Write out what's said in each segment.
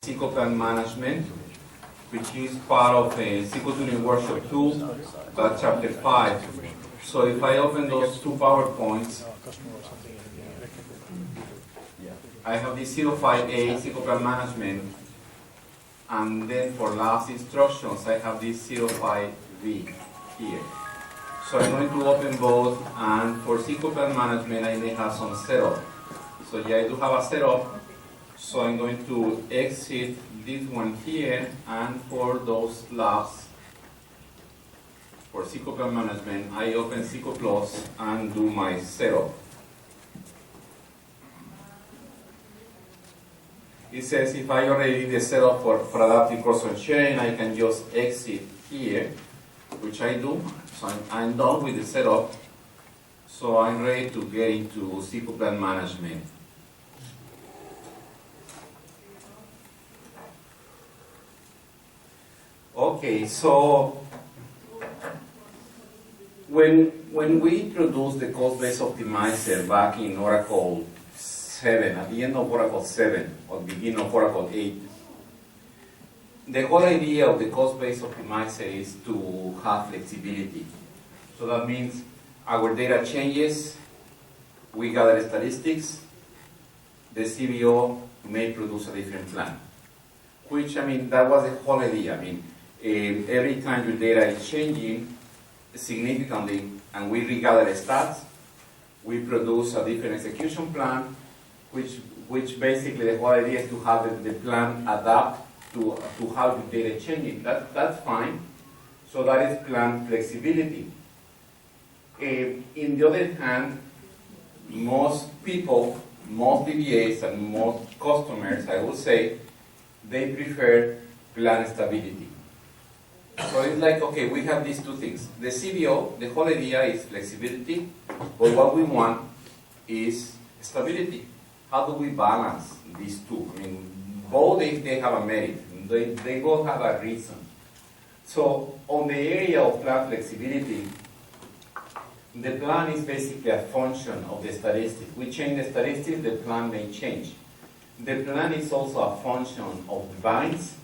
SQL Plan Management, which is part of SQL Tuning Workshop 2, Chapter 5. So if I open those two PowerPoints, I have this 05A SQL Plan Management, and then for last instructions, I have this 05B here. So I'm going to open both, and for SQL Plan Management, I may have some setup. So yeah, I do have a setup. So I'm going to exit this one here, and for those labs, for SQL Plan Management, I open SQL Plus and do my setup. It says if I already did the setup for adaptive cross-site sharing, I can just exit here, which I do. So I'm done with the setup. So I'm ready to get into SQL Plan Management. Okay, so when we introduced the cost-based optimizer back in Oracle 7, at the end of Oracle 7, or beginning of Oracle 8, the whole idea of the cost-based optimizer is to have flexibility. So that means our data changes, we gather statistics, the CBO may produce a different plan. Which, I mean, that was the whole idea. I mean, every time your data is changing significantly and we regather stats, we produce a different execution plan, which basically the whole idea is to have the plan adapt to how the data is changing. That's fine. So that is plan flexibility. In the other hand, most people, most DBAs and most customers, I would say, they prefer plan stability. So it's like, okay, we have these two things. The CBO, the whole idea is flexibility, but what we want is stability. How do we balance these two? I mean, both they have a merit. They both have a reason. So on the area of plan flexibility, the plan is basically a function of the statistics. We change the statistics, the plan may change. The plan is also a function of the binds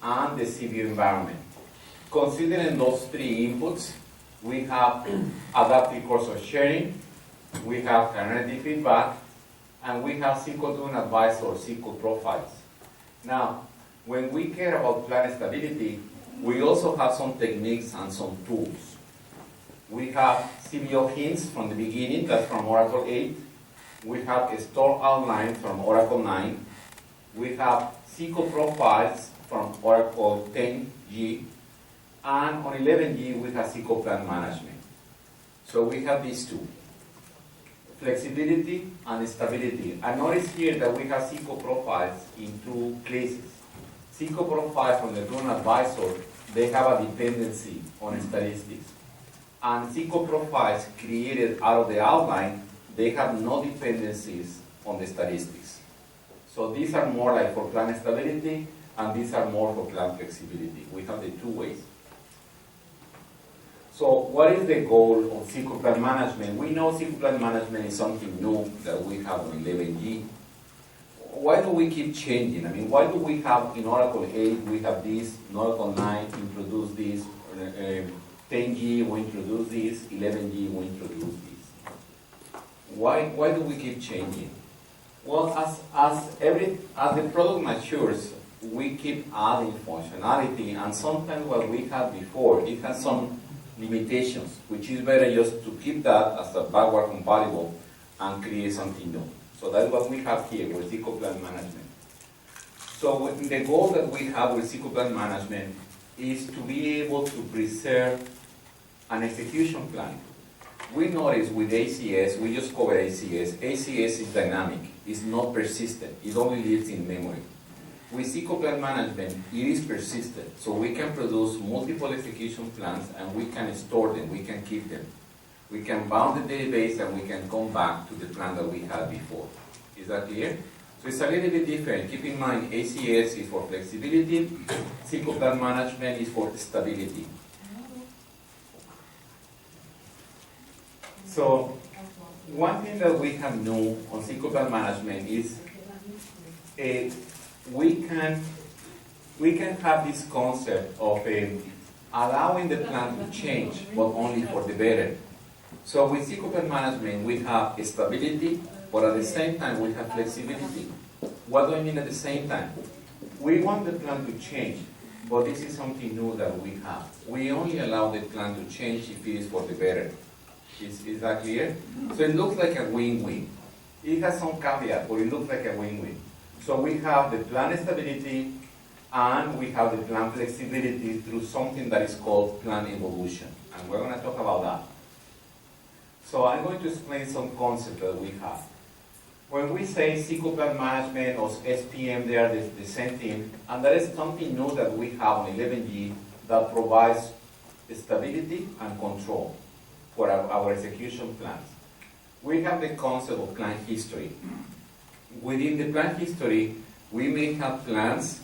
and the CBO environment. Considering those three inputs, we have adaptive course sharing, we have kinetic feedback, and we have SQL Tuning Advisor or SQL profiles. Now, when we care about plan stability, we also have some techniques and some tools. We have CBO hints from the beginning, that's from Oracle 8. We have a store outline from Oracle 9. We have SQL profiles from Oracle 10G. And on 11G, we have SQL Plan Management. So we have these two, flexibility and stability. And notice here that we have SQL profiles in two places. SQL profiles from the Tuning Advisor, they have a dependency on statistics. And SQL profiles created out of the outline, they have no dependencies on the statistics. So these are more like for plan stability, and these are more for plan flexibility. We have the two ways. So what is the goal of SQL Plan Management? We know SQL Plan Management is something new that we have on 11G. Why do we keep changing? I mean, why do we have in Oracle 8, we have this, in Oracle 9, introduce this, 10G, we introduce this, 11G, we introduce this. Why do we keep changing? Well, as the product matures, we keep adding functionality, and sometimes what we had before, it has some limitations, which is better just to keep that as a backward compatible and create something new. So that's what we have here with SQL Plan Management. So the goal that we have with SQL Plan Management is to be able to preserve an execution plan. We notice with ACS, we just covered ACS. ACS is dynamic, it's not persistent, it only lives in memory. With SQL Plan Management, it is persistent, so we can produce multiple execution plans and we can store them, we can keep them. We can bound the database and we can come back to the plan that we had before. Is that clear? So it's a little bit different. Keep in mind, ACS is for flexibility, SQL Plan Management is for stability. So one thing that we have new on SQL Plan Management is we can we can have this concept of allowing the plan to change, but only for the better. So with SQL Plan Management, we have stability, but at the same time, we have flexibility. What do I mean at the same time? We want the plan to change, but this is something new that we have. We only allow the plan to change if it is for the better. Is that clear? So it looks like a win-win. It has some caveat, but it looks like a win-win. So we have the plan stability, and we have the plan flexibility through something that is called plan evolution. And we're going to talk about that. So I'm going to explain some concepts that we have. When we say SQL Plan Management or SPM, they are the same thing. And there is something new that we have on 11G that provides stability and control for our execution plans. We have the concept of plan history. Within the plan history, we may have plans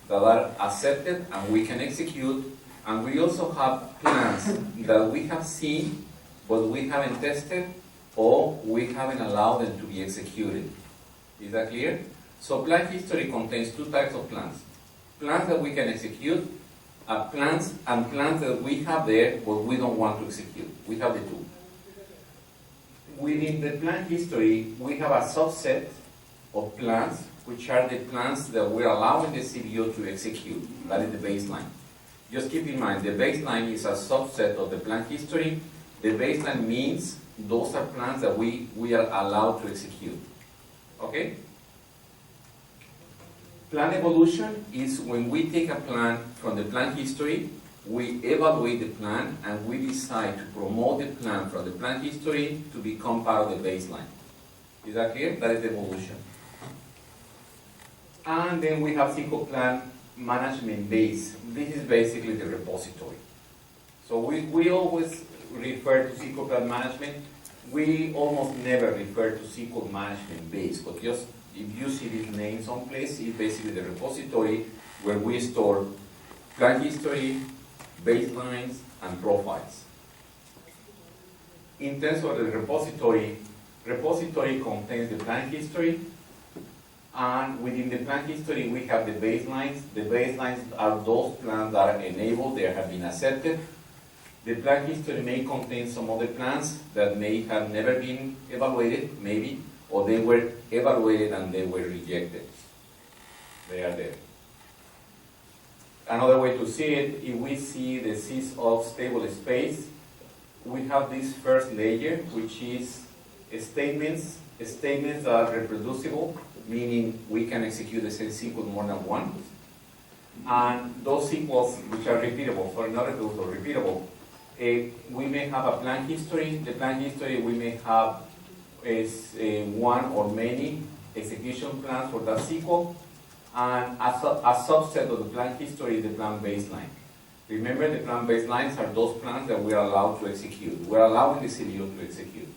that are accepted and we can execute, and we also have plans that we have seen but we haven't tested or we haven't allowed them to be executed. Is that clear? So plan history contains two types of plans. Plans that we can execute, plans that we have there but we don't want to execute. We have the two. Within the plan history, we have a subset of plans, which are the plans that we're allowing the CBO to execute. That is the baseline. Just keep in mind, the baseline is a subset of the plan history. The baseline means those are plans that we are allowed to execute. Okay? Plan evolution is when we take a plan from the plan history, we evaluate the plan, and we decide to promote the plan from the plan history to become part of the baseline. Is that clear? That is the evolution. And then we have SQL Plan Management Base. This is basically the repository. So we always refer to SQL Plan Management. We almost never refer to SQL Management Base, but just if you see this name someplace, it's basically the repository where we store plan history, baselines, and profiles. In terms of the repository contains the plan history, and within the plan history we have the baselines. The baselines are those plans that are enabled, they have been accepted. The plan history may contain some other plans that may have never been evaluated, maybe, or they were evaluated and they were rejected. They are there. Another way to see it, if we see the sys of stable space, we have this first layer, which is statements that are reproducible, meaning we can execute the same SQL more than once. And those SQLs which are repeatable, so not reproducible, repeatable, we may have a plan history. The plan history we may have is one or many execution plans for that SQL. And a subset of the plan history is the plan baseline. Remember, the plan baselines are those plans that we are allowed to execute. We are allowing the CDO to execute.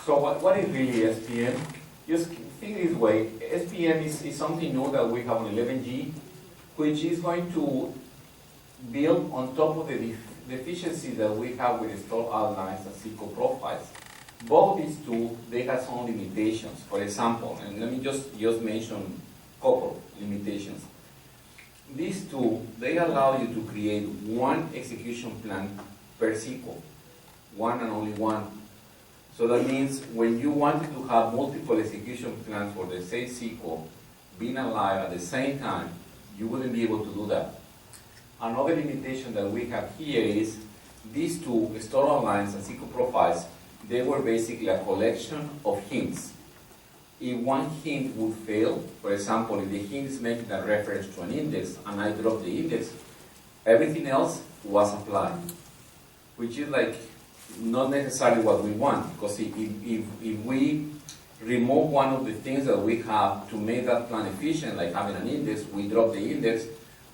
So what is really SPM? Just think this way. SPM is something new that we have on 11G, which is going to build on top of the deficiency that we have with stored outlines and SQL profiles. Both these two, they have some limitations. For example, and let me just mention a couple limitations. These two, they allow you to create one execution plan per SQL, one and only one. So that means when you wanted to have multiple execution plans for the same SQL being alive at the same time, you wouldn't be able to do that. Another limitation that we have here is these two, stored lines and SQL profiles, they were basically a collection of hints. If one hint would fail, for example, if the hint is making a reference to an index and I drop the index, everything else was applied, which is like not necessarily what we want, because if we remove one of the things that we have to make that plan efficient, like having an index, we drop the index,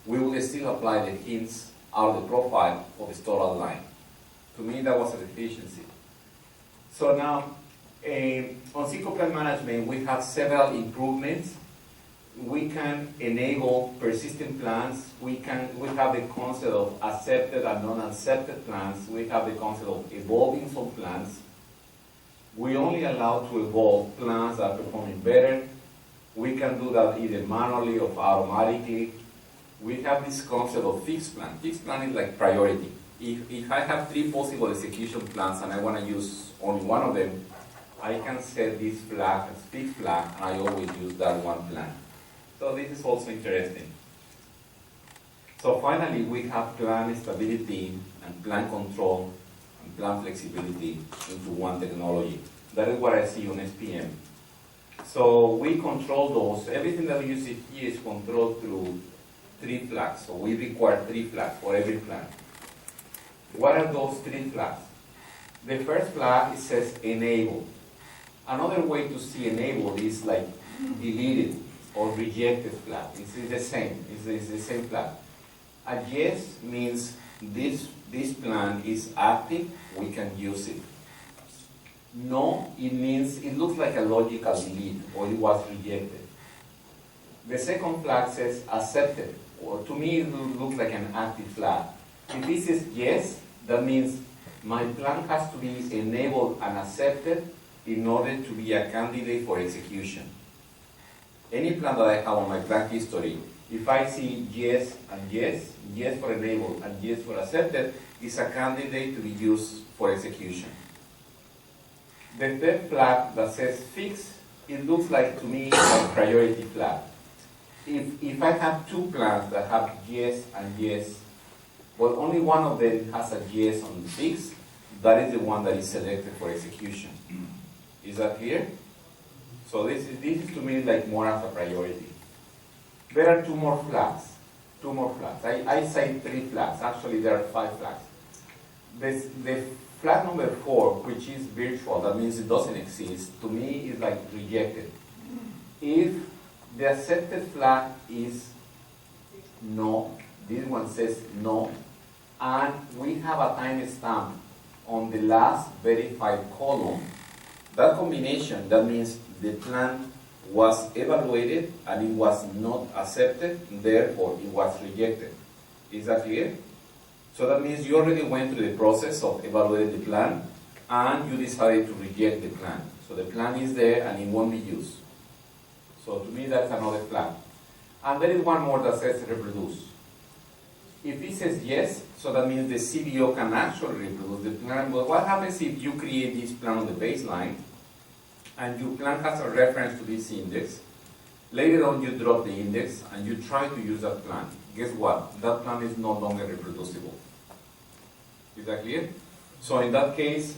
we will still apply the hints out of the profile of the stored line. To me, that was a deficiency. So now, on SQL Plan Management, we have several improvements. We can enable persistent plans. We have the concept of accepted and non-accepted plans. We have the concept of evolving some plans. We only allow to evolve plans that are performing better. We can do that either manually or automatically. We have this concept of fixed plan. Fixed plan is like priority. If I have 3 possible execution plans and I want to use only one of them, I can set this flag as fixed flag, and I always use that one plan. So this is also interesting. So finally, we have plan stability and plan control and plan flexibility into one technology. That is what I see on SPM. So we control those. Everything that we use here is controlled through 3 flags. So we require 3 flags for every plan. What are those 3 flags? The first flag, it says enable. Another way to see enable is like deleted or rejected flag. It's the same. It's the same flag. A yes means this plan is active, we can use it. No, it means it looks like a logical delete or it was rejected. The second flag says accepted, or to me it looks like an active flag. If this is yes, that means my plan has to be enabled and accepted in order to be a candidate for execution. Any plan that I have on my plan history, if I see yes and yes, yes for enabled and yes for accepted, it's a candidate to be used for execution. The third flag that says fixed, it looks like to me a priority flag. If I have 2 plans that have yes and yes, but only one of them has a yes on the fixed, that is the one that is selected for execution. Is that clear? So this is to me like more as a priority. There are 2 more flags. 2 more flags. I say 3 flags. Actually, there are 5 flags. The flag number 4, which is virtual, that means it doesn't exist, to me is like rejected. If the accepted flag is no, this one says no, and we have a timestamp on the last verified column, that combination, that means the plan was evaluated and it was not accepted, therefore it was rejected. Is that clear? So that means you already went through the process of evaluating the plan and you decided to reject the plan. So the plan is there and it won't be used. So to me that's another flag. And there is one more that says reproduce. If it says yes, so that means the CBO can actually reproduce the plan. But what happens if you create this plan on the baseline and your plan has a reference to this index? Later on you drop the index and you try to use that plan. Guess what? That plan is no longer reproducible. Is that clear? So in that case,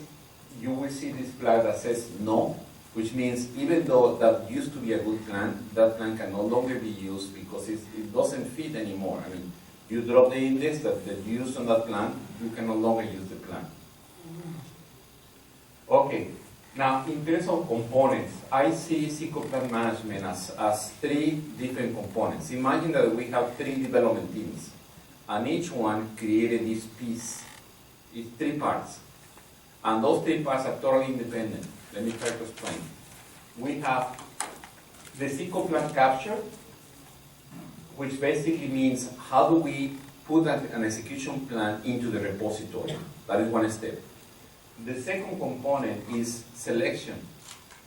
you will see this flag that says no, which means even though that used to be a good plan, that plan can no longer be used because it doesn't fit anymore. I mean, you drop the index that you used on that plan, you can no longer use the plan. Okay, now in terms of components, I see SQL Plan Management as 3 different components. Imagine that we have 3 development teams, and each one created this piece. It's 3 parts. And those 3 parts are totally independent. Let me try to explain. We have the SQL Plan Capture, which basically means how do we put an execution plan into the repository. That is one step. The second component is selection.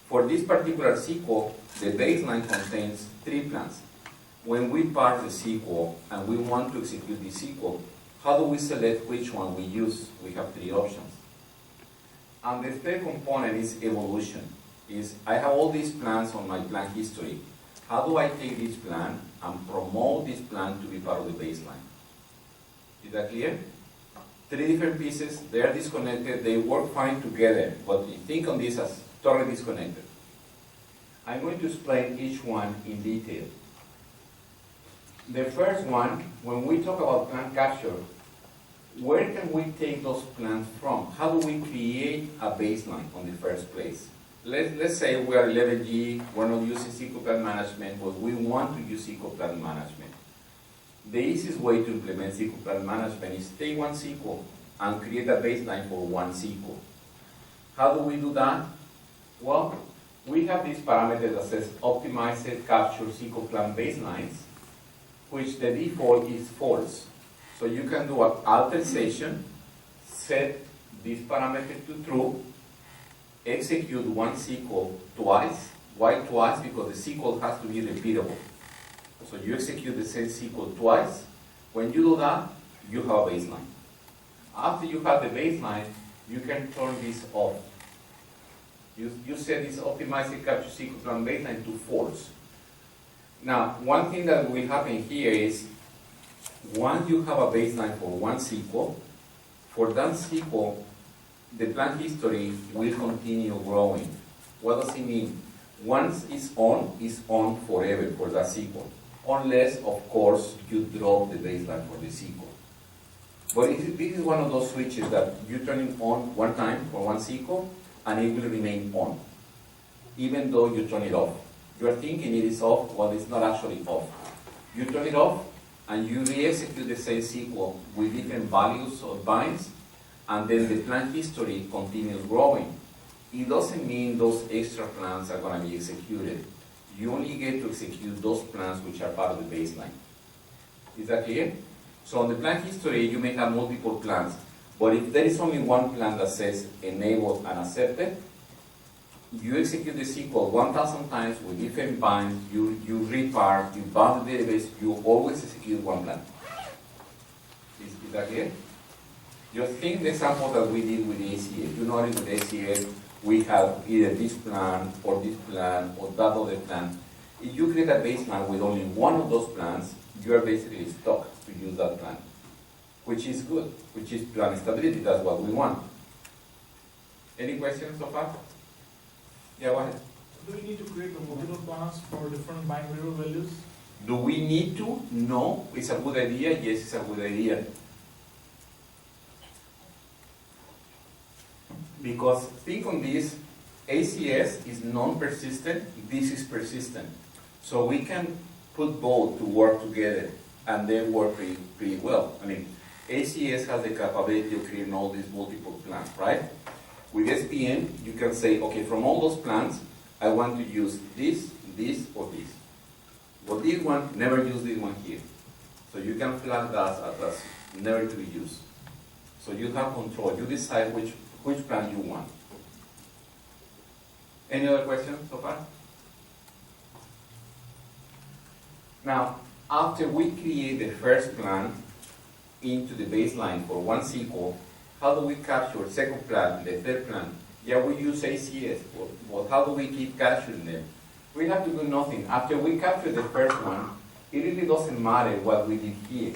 For this particular SQL, the baseline contains 3 plans. When we parse the SQL and we want to execute the SQL, how do we select which one we use? We have 3 options. And the third component is evolution. I have all these plans on my plan history. How do I take this plan and promote this plan to be part of the baseline? Is that clear? 3 different pieces, they are disconnected, they work fine together, but think on this as totally disconnected. I'm going to explain each one in detail. The first one, when we talk about plan capture, where can we take those plans from? How do we create a baseline on the first place? Let's say we are 11G, we're not using SQL Plan Management, but we want to use SQL Plan Management. The easiest way to implement SQL Plan Management is take one SQL and create a baseline for one SQL. How do we do that? Well, we have this parameter that says optimize it, capture SQL Plan baselines, which the default is false. So you can do an alteration, set this parameter to true, execute one SQL twice, Why twice? Because the SQL has to be repeatable. So you execute the same SQL twice. When you do that, you have a baseline. After you have the baseline, you can turn this off. You set this optimized capture SQL plan baseline to false. Now, one thing that will happen here is, once you have a baseline for one SQL, for that SQL, the plan history will continue growing. What does it mean? Once it's on forever for that SQL. Unless, of course, you drop the baseline for the SQL. But this is one of those switches that you turn it on one time for one SQL, and it will remain on, even though you turn it off. You are thinking it is off, but it's not actually off. You turn it off, and you re-execute the same SQL with different values or binds, and then the plan history continues growing. It doesn't mean those extra plans are going to be executed. You only get to execute those plans which are part of the baseline. Is that clear? So on the plan history, you may have multiple plans, but if there is only one plan that says enabled and accepted, you execute the SQL 1,000 times with different binds, you repart, you bound the database, you always execute one plan. Is that clear? Just think the example that we did with the ACS. You notice with ACS, we have either this plan or that other plan. If you create a baseline with only one of those plans, you are basically stuck to use that plan, which is good, which is plan stability. That's what we want. Any questions so far? Yeah, go ahead. Do we need to create multiple plans for different bind variable values? Do we need to? No. It's a good idea. Yes, it's a good idea. Because think on this, ACS is non-persistent, this is persistent. So we can put both to work together and they work pretty well. I mean, ACS has the capability of creating all these multiple plans, right? With SPM, you can say, okay, from all those plans, I want to use this, or this. But this one, never use this one here. So you can flag that as never to be used. So you have control. You decide which plan you want. Any other questions so far? Now, after we create the first plan into the baseline for one SQL, how do we capture second plan, the third plan? Yeah, we use ACS, but how do we keep capturing them? We have to do nothing. After we capture the first one, it really doesn't matter what we did here.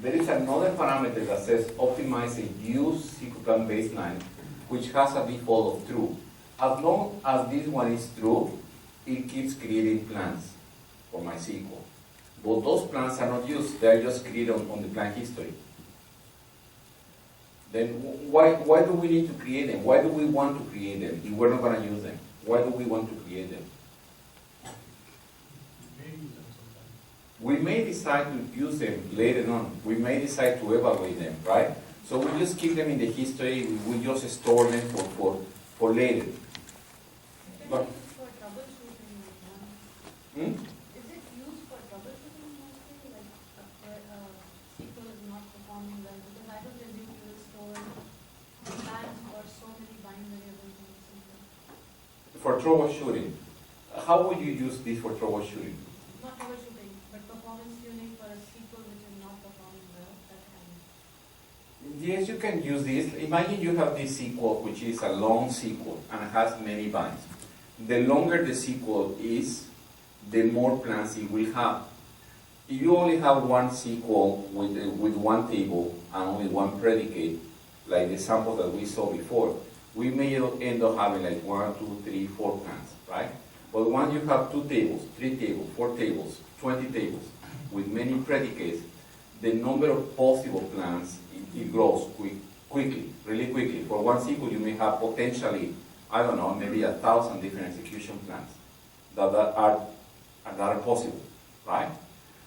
There is another parameter that says optimize a use SQL plan baseline, which has a default of true. As long as this one is true, it keeps creating plans for my SQL. But those plans are not used, they are just created on the plan history. Then why do we need to create them? Why do we want to create them if we're not going to use them? Why do we want to create them? We may decide to use them later on. We may decide to evaluate them, right? So we just keep them in the history. We just store them for later. But, for troubleshooting? hmm? Is it used for troubleshooting mostly? Like SQL is not performing well? Because I don't assume you will store plans for so many bind variables in SQL. For troubleshooting. How would you use this for troubleshooting? Not troubleshooting, but performance tuning for a SQL which is not performing well. That kind of. Yes, you can use this. Imagine you have this SQL, which is a long SQL and has many binds. The longer the SQL is, the more plans it will have. If you only have one SQL with one table and only one predicate, like the example that we saw before, we may end up having like 1, 2, 3, 4 plans, right? But once you have 2 tables, 3 tables, 4 tables, 20 tables with many predicates, the number of possible plans, it grows quickly, really quickly. For one SQL, you may have potentially, I don't know, maybe 1,000 different execution plans that are possible, right?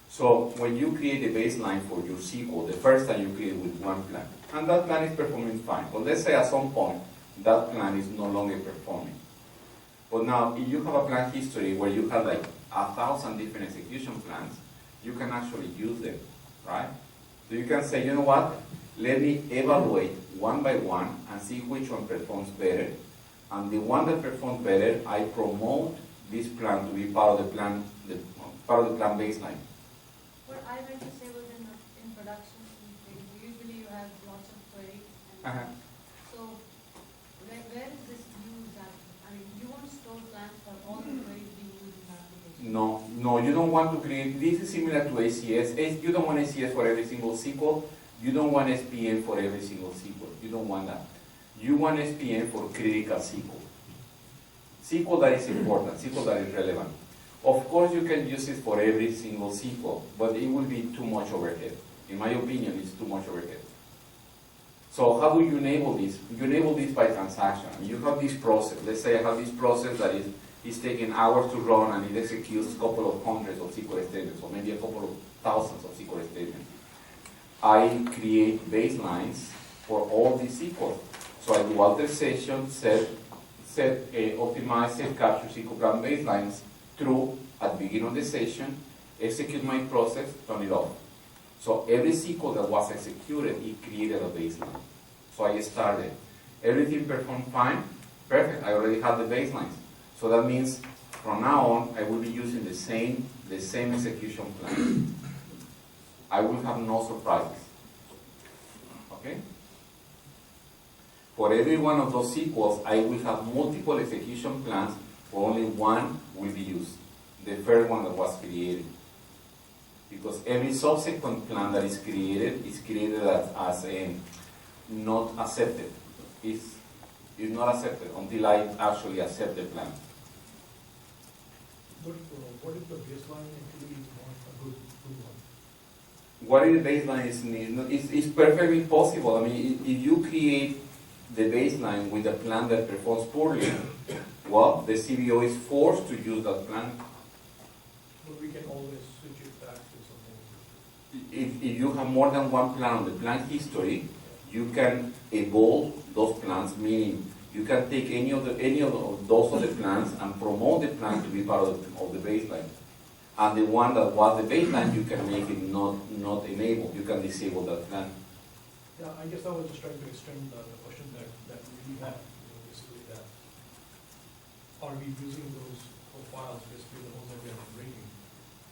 So when you create a baseline for your SQL, the first time you create with one plan, and that plan is performing fine. But let's say at some point, that plan is no longer performing. But now, if you have a plan history where you have like 1,000 different execution plans, you can actually use them, right? So you can say, you know what? Let me evaluate one by one and see which one performs better. And the one that performs better, I promote this plan to be part of the plan, part of the plan baseline. What I meant to say was in production, usually you have lots of queries. And Uh-huh. So where is this used at? I mean, you want to store plans for all the queries being used in the application. No, you don't want to create, this is similar to ACS. You don't want ACS for every single SQL. You don't want SPM for every single SQL. You don't want that. You want SPM for critical SQL. SQL that is important, SQL that is relevant. Of course, you can use it for every single SQL, but it will be too much overhead. In my opinion, it's too much overhead. So how do you enable this? You enable this by transaction. You have this process. Let's say I have this process that is taking hours to run and it executes a couple of hundreds of SQL statements, or maybe a couple of thousands of SQL statements. I create baselines for all these SQL. So I do alteration, set, optimize, set, capture SQL plan baselines through at the beginning of the session, execute my process, turn it off. So every SQL that was executed, it created a baseline. So I started. Everything performed fine, perfect. I already had the baselines. So that means from now on, I will be using the same execution plan. I will have no surprises. Okay? For every one of those SQLs, I will have multiple execution plans, for only one will be used. The first one that was created. Because every subsequent plan that is created as a not accepted. Is not accepted until I actually accept the plan. But what if the baseline actually is not a good one? What if the baseline is perfectly possible. I mean, if you create the baseline with a plan that performs poorly, well, the CBO is forced to use that plan. But we can always switch it back to something. If you have more than one plan on the plan history, you can evolve those plans, meaning you can take any of those other plans and promote the plan to be part of the baseline. And the one that was the baseline, you can make it not enabled. You can disable that plan. Yeah, I guess I was just trying to extend the question that we have, basically that, are we using those profiles, basically the ones that we are bringing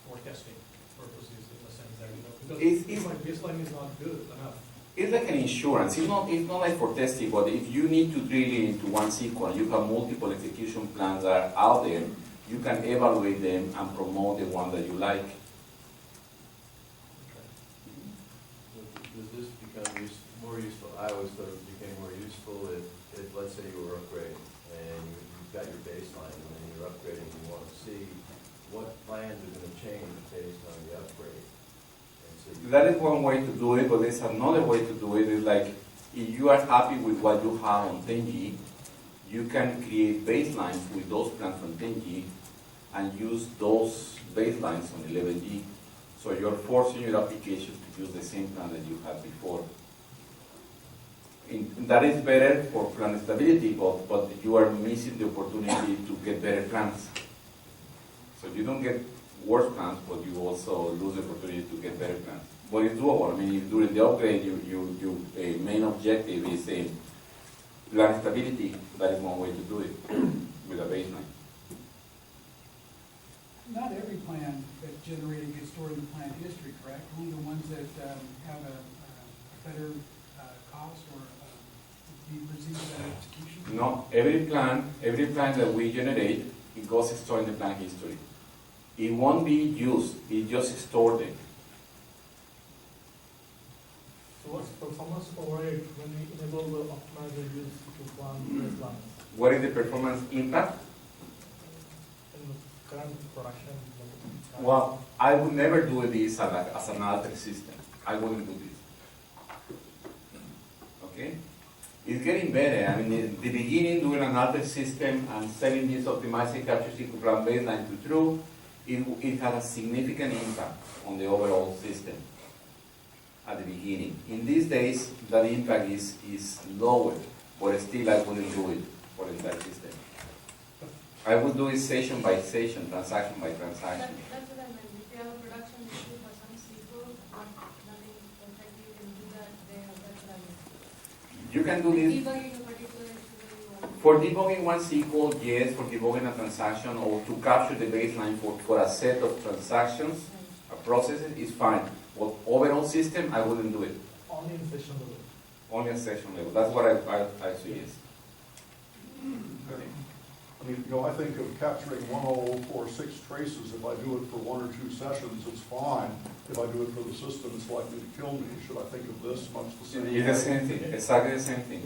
for testing purposes in the sense that, because if my baseline is not good enough. It's like an insurance. It's not like for testing, but if you need to drill into one SQL, you have multiple execution plans that are out there, you can evaluate them and promote the one that you like. Does this become more useful? I always thought it became more useful if let's say you were upgrading and you've got your baseline and then you're upgrading, you want to see what plans are going to change based on the upgrade. And so That is one way to do it, but there's another way to do it. Is like, if you are happy with what you have on 10G, you can create baselines with those plans on 10G and use those baselines on 11G. So you're forcing your application to use the same plan that you had before. That is better for plan stability, but you are missing the opportunity to get better plans. So you don't get worse plans, but you also lose the opportunity to get better plans. But it's doable. I mean, if during the upgrade, your main objective is plan stability, that is one way to do it with a baseline. Not every plan that's generated gets stored in the plan history, correct? Only the ones that have a better cost or be perceived better execution? No, every plan that we generate, it goes stored in the plan history. It won't be used, it just stored it. So what's performance override when we enable the optimizer use to plan baselines What is the performance impact? in the current production? Well, I would never do this as an alter system. I wouldn't do this. Okay? It's getting better. I mean, in the beginning, doing an alter system and setting this optimizing capture SQL plan baseline to true, it had a significant impact on the overall system at the beginning. In these days, that impact is lower, but still I wouldn't do it for the entire system. I would do it session by session, transaction by transaction. That's what I meant. If you have a production issue for some SQL, not running perfectly, you can do that there. That's what I mean. You can do this. Debugging a particular issue that you want. For debugging one SQL, yes, for debugging a transaction or to capture the baseline for a set of transactions, a processes is fine. But overall system, I wouldn't do it. Only in session level. Only at session level. That's what I suggest. I mean, you know, I think of capturing 10046 traces, if I do it for 1 or 2 sessions, it's fine. If I do it for the system, it's likely to kill me. Should I think of this much the same? It's the same thing, exactly the same thing.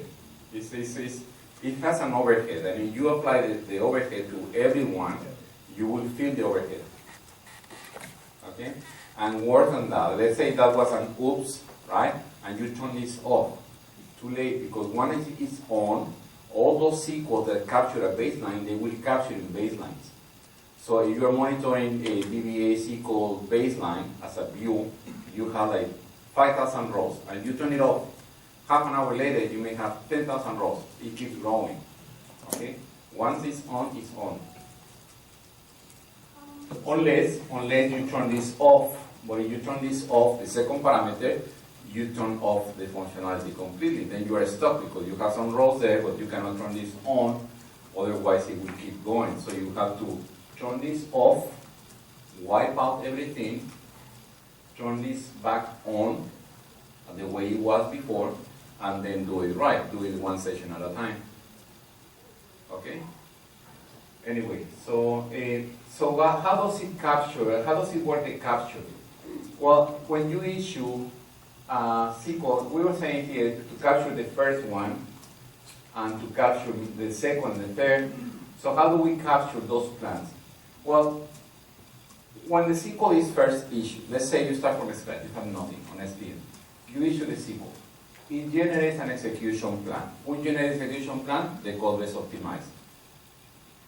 It has an overhead. I mean, you apply the overhead to everyone, you will feel the overhead. Okay? And worse than that, let's say that was an oops, right? And you turn this off. It's too late because once it is on, all those SQL that capture a baseline, they will capture in baselines. So if you are monitoring a VBA SQL baseline as a view, you have like 5,000 rows, and you turn it off. Half an hour later, you may have 10,000 rows. It keeps growing. Okay? Once it's on, it's on. Unless you turn this off. But if you turn this off, the second parameter, you turn off the functionality completely. Then you are stuck because you have some rows there, but you cannot turn this on. Otherwise, it will keep going. So you have to turn this off, wipe out everything, turn this back on the way it was before, and then do it right. Do it one session at a time. Okay? Anyway, so how does it capture? How does it work the capture? Well, when you issue SQL, we were saying here to capture the first one and to capture the second and the third. So how do we capture those plans? Well, when the SQL is first issued, let's say you start from scratch, you have nothing on SPM. You issue the SQL. It generates an execution plan. We generate an execution plan, the code base optimized.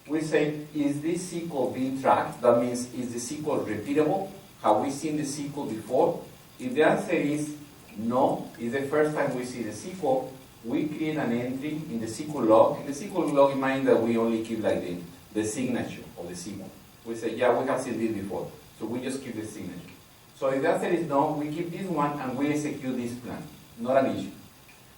We say, is this SQL being tracked? That means, is the SQL repeatable? Have we seen the SQL before? If the answer is no, it's the first time we see the SQL, we create an entry in the SQL log. In the SQL log, it means that we only keep like the signature of the SQL. We say, yeah, we have seen this before. So we just keep the signature. So if the answer is no, we keep this one and we execute this plan. Not an issue.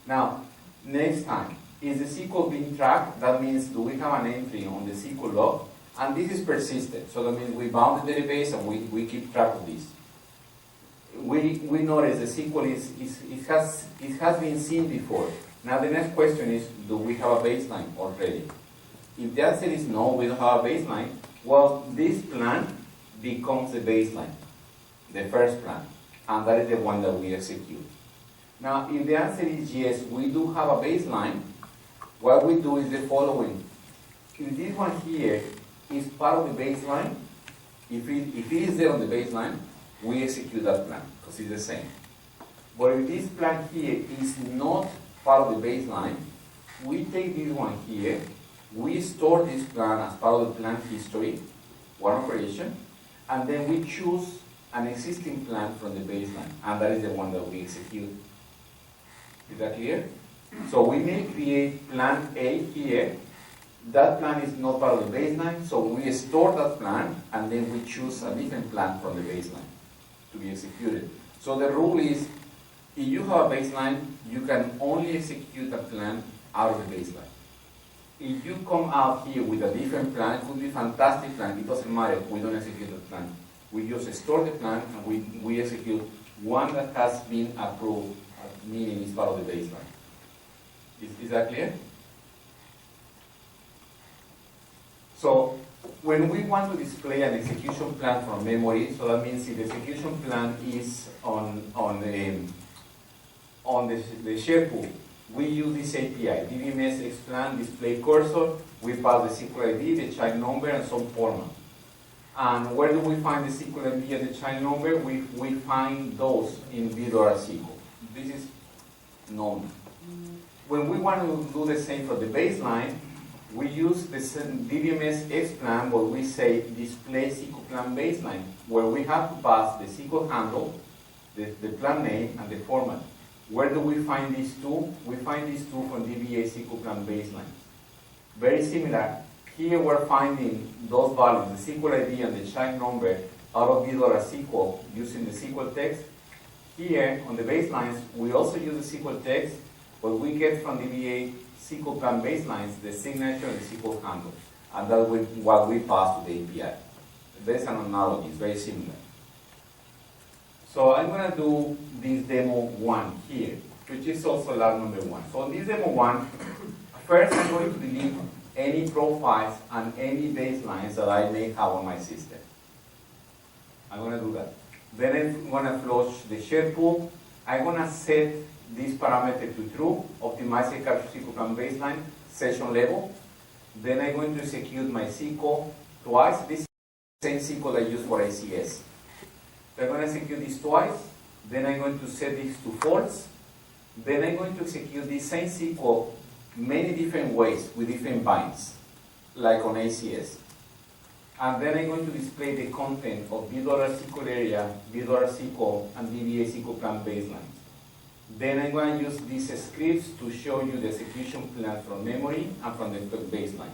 Now, next time, is the SQL being tracked? That means, do we have an entry on the SQL log? And this is persistent. So that means we bound the database and we keep track of this. We notice the SQL it has been seen before. Now the next question is, do we have a baseline already? If the answer is no, we don't have a baseline, well, this plan becomes the baseline, the first plan, and that is the one that we execute. Now, if the answer is yes, we do have a baseline, what we do is the following. If this one here is part of the baseline, if it is there on the baseline, we execute that plan, because it's the same. But if this plan here is not part of the baseline, we take this one here, we store this plan as part of the plan history, one operation, and then we choose an existing plan from the baseline, and that is the one that we execute. Is that clear? So we may create plan A here. That plan is not part of the baseline, so we store that plan, and then we choose a different plan from the baseline to be executed. So the rule is, if you have a baseline, you can only execute a plan out of the baseline. If you come out here with a different plan, it could be a fantastic plan, it doesn't matter, we don't execute the plan. We just store the plan and we execute one that has been approved, meaning it's part of the baseline. Is that clear? So when we want to display an execution plan from memory, so that means if the execution plan is on the share pool, we use this API, DBMS explan display cursor, we pass the SQL ID, the child number, and some format. And where do we find the SQL ID and the child number? We find those in v.SQL. This is known. When we want to do the same for the baseline, we use the DBMS explan, but we say display SQL plan baseline, where we have to pass the SQL handle, the plan name, and the format. Where do we find these two? We find these two from DBA SQL plan baseline. Very similar. Here we're finding those values, the SQL ID and the child number, out of v.SQL using the SQL text. Here on the baselines, we also use the SQL text, but we get from DBA SQL Plan baselines, the signature and the SQL handle. And that's what we pass to the API. There's an analogy, it's very similar. So I'm going to do this demo 1 here, which is also lab number 1. So in this demo 1, first I'm going to delete any profiles and any baselines that I may have on my system. I'm going to do that. Then I'm going to flush the share pool. I'm going to set this parameter to true, optimize the capture SQL Plan baseline, session level. Then I'm going to execute my SQL twice. This is the same SQL I use for ACS. So I'm going to execute this twice. Then I'm going to set this to false. Then I'm going to execute this same SQL many different ways with different binds, like on ACS. And then I'm going to display the content of $SQL area, $SQL, and DBA SQL Plan baselines. Then I'm going to use these scripts to show you the execution plan from memory and from the baseline.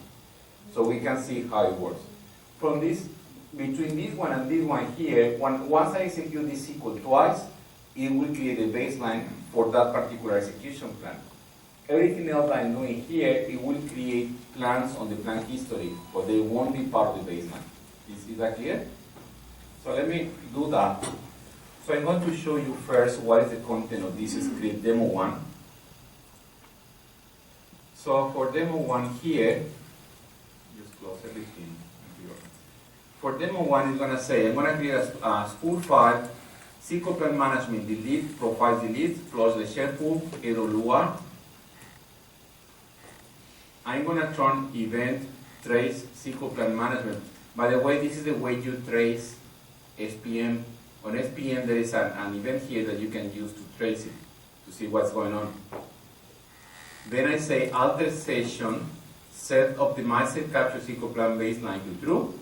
So we can see how it works. From this, between this one and this one here, once I execute this SQL twice, it will create a baseline for that particular execution plan. Everything else that I'm doing here, it will create plans on the plan history, but they won't be part of the baseline. Is that clear? So let me do that. So I'm going to show you first what is the content of this script, demo 1. So for demo 1 here, just close everything. For demo 1, it's going to say, I'm going to create a spool file, SQL Plan Management delete, profile delete, flush the share pool, AWR. I'm going to turn event trace SQL Plan Management. By the way, this is the way you trace SPM. On SPM, there is an event here that you can use to trace it, to see what's going on. Then I say alter session, set optimized capture SQL Plan baseline to true,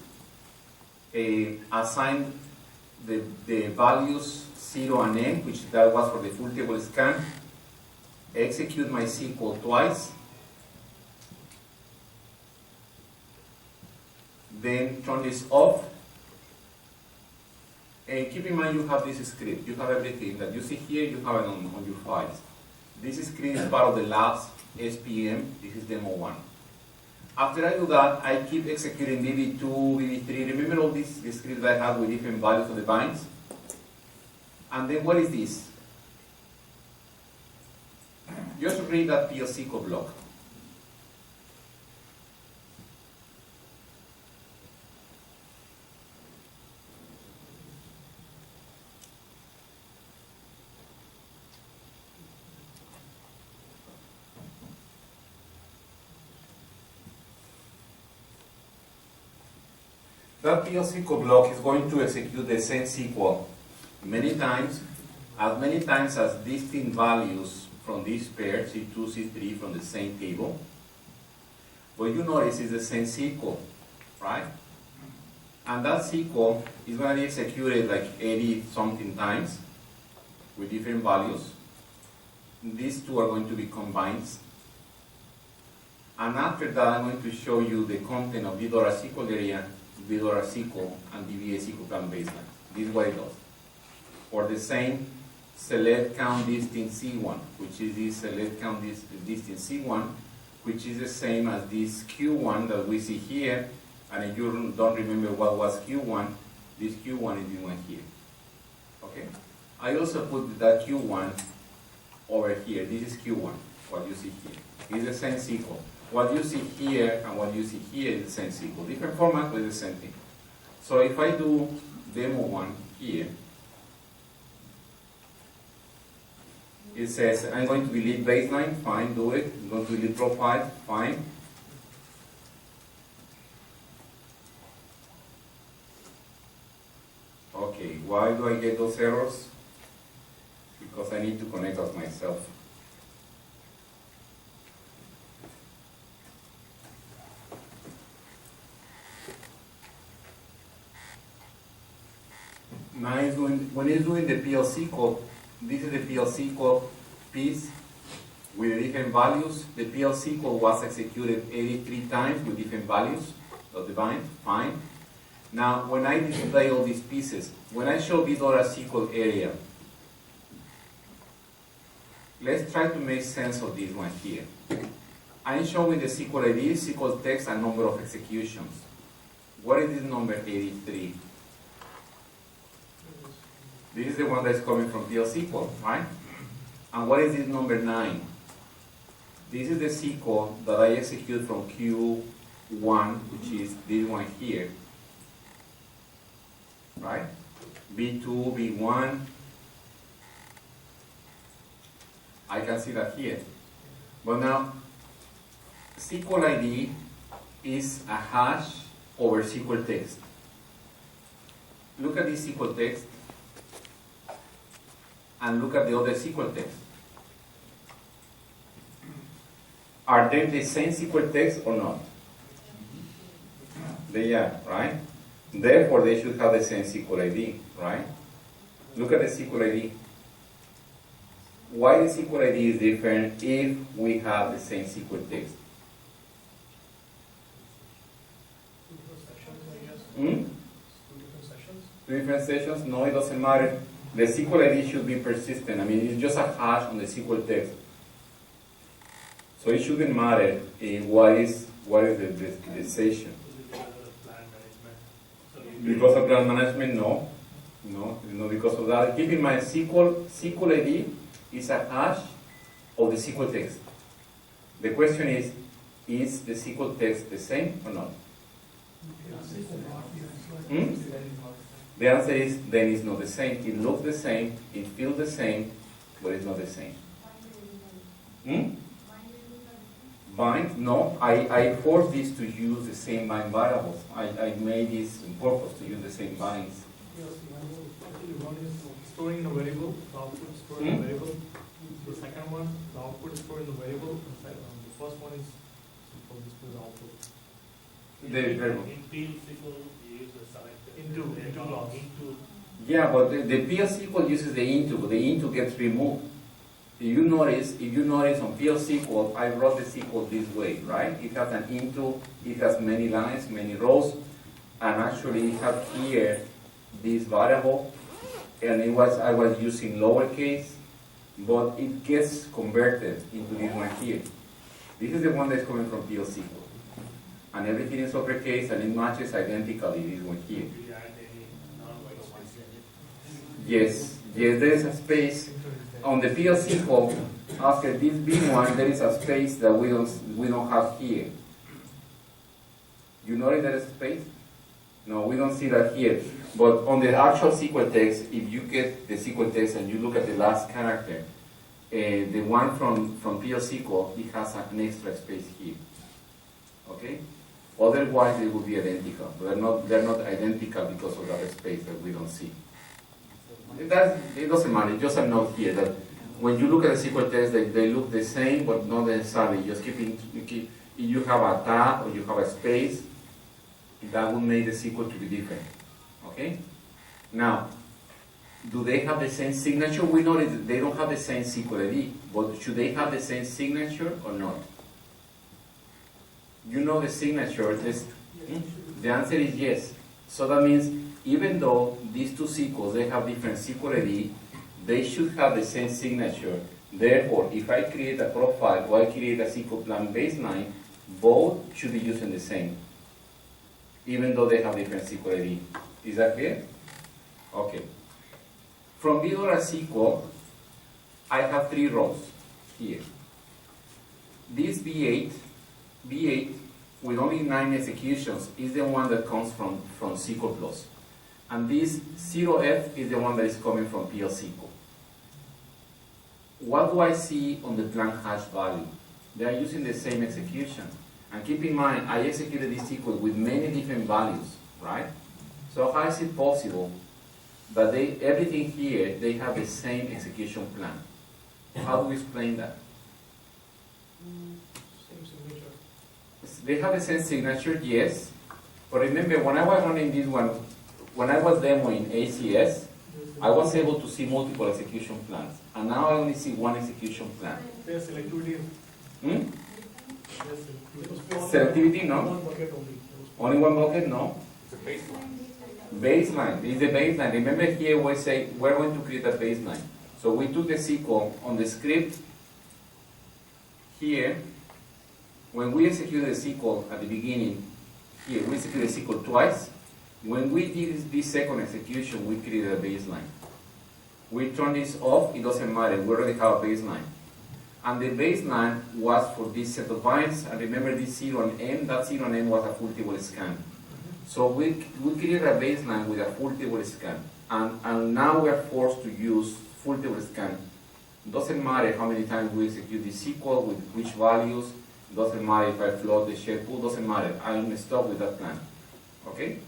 assign the values 0 and n, which that was for the full table scan, execute my SQL twice, then turn this off. And keep in mind you have this script. You have everything that you see here, you have it on your files. This script is part of the labs SPM. This is demo 1. After I do that, I keep executing VB2, VB3. Remember all these scripts that I have with different values of the binds? And then what is this? Just read that PLSQL block. That PLSQL block is going to execute the same SQL many times as distinct values from this pair, C2, C3, from the same table. But you notice it's the same SQL, right? And that SQL is going to be executed like 80 something times with different values. These two are going to be combined. And after that, I'm going to show you the content of SQL area, SQL, and DBA SQL Plan baseline. This is what it does. For the same select count distinct C1, which is this select count distinct C1, which is the same as this Q1 that we see here. And if you don't remember what was Q1, this Q1 is the one here. Okay? I also put that Q1 over here. This is Q1, what you see here. It's the same SQL. What you see here and what you see here is the same SQL. Different format, but the same thing. So if I do demo 1 here, it says I'm going to delete baseline, fine, do it. I'm going to delete profile, fine. Okay, why do I get those errors? Because I need to connect us myself. Now when it's doing the PLSQL, this is the PLSQL piece with different values. The PLSQL was executed 83 times with different values of the bind, fine. Now when I display all these pieces, when I show SQL area, let's try to make sense of this one here. I'm showing the SQL ID, SQL text, and number of executions. What is this number 83? This is the one that's coming from PL SQL, right? And what is this number 9? This is the SQL that I execute from Q1, which is this one here, right? B2, B1. I can see that here. But now, SQL ID is a hash over SQL text. Look at this SQL text and look at the other SQL text. Are they the same SQL text or not? They are, right? Therefore, they should have the same SQL ID, right? Look at the SQL ID. Why the SQL ID is different if we have the same SQL text? Two different sections, I guess. Hmm? Two different sections. Two different sessions? No, it doesn't matter. The SQL ID should be persistent. I mean, it's just a hash on the SQL text. So it shouldn't matter what is the session. Because of plan management, no. No, because of that. Keep in mind, SQL ID is a hash of the SQL text. The question is the SQL text the same or not? Hmm? The answer is, then it's not the same. It looks the same, it feels the same, but it's not the same. Hmm? Bind? No, I force this to use the same bind variables. I made this on purpose to use the same binds. Actually, one is storing in a variable, the output is stored in a variable. The second one, the output is stored in the variable. The first one is SQL display the output. The variable. In PL SQL, you use the selector. Into blocks. Yeah, but the PL SQL uses the into, but the into gets removed. If you notice on PL SQL, I wrote the SQL this way, right? It has an into, it has many lines, many rows, and actually it has here this variable, and I was using lowercase, but it gets converted into this one here. This is the one that's coming from PL SQL. And everything is uppercase, and it matches identically this one here. Do you add any non-white space? Yes, there is a space. On the PL SQL, after this B1, there is a space that we don't have here. You notice there is a space? No, we don't see that here. But on the actual SQL text, if you get the SQL text and you look at the last character, the one from PL SQL, it has an extra space here. Okay? Otherwise, they will be identical. But they're not identical because of that space that we don't see. It doesn't matter, just a note here that when you look at the SQL text, they look the same, but not necessarily. Just if you have a tab or you have a space, that will make the SQL to be different. Okay? Now, do they have the same signature? We know that they don't have the same SQL ID, but should they have the same signature or not? You know the signature, the answer is yes. So that means even though these two SQLs, they have different SQL ID, they should have the same signature. Therefore, if I create a profile or I create a SQL plan baseline, both should be using the same, even though they have different SQL ID. Is that clear? Okay. From Visual SQL, I have 3 rows here. This B8 with only 9 executions is the one that comes from SQL Plus. And this 0F is the one that is coming from PL SQL. What do I see on the plan hash value? They are using the same execution. And keep in mind, I executed this SQL with many different values, right? So how is it possible that everything here, they have the same execution plan? How do we explain that? Same signature. They have the same signature, yes. But remember, when I was running this one, when I was demoing ACS, I was able to see multiple execution plans. And now I only see one execution plan. There's selectivity. Hmm? There's selectivity. Selectivity, no. One bucket only. Only one bucket, no. It's a baseline. Baseline is the baseline. Remember here we say we're going to create a baseline. So we took the SQL on the script here, when we executed the SQL at the beginning, here, we executed SQL twice. When we did this second execution, we created a baseline. We turn this off, it doesn't matter, we already have a baseline. And the baseline was for this set of binds, and remember this 0 and M, that 0 and M was a full table scan. So we created a baseline with a full table scan, and now we are forced to use full table scan. Doesn't matter how many times we execute the SQL, with which values, doesn't matter if I float the share pool, doesn't matter, I'm stuck with that plan, okay?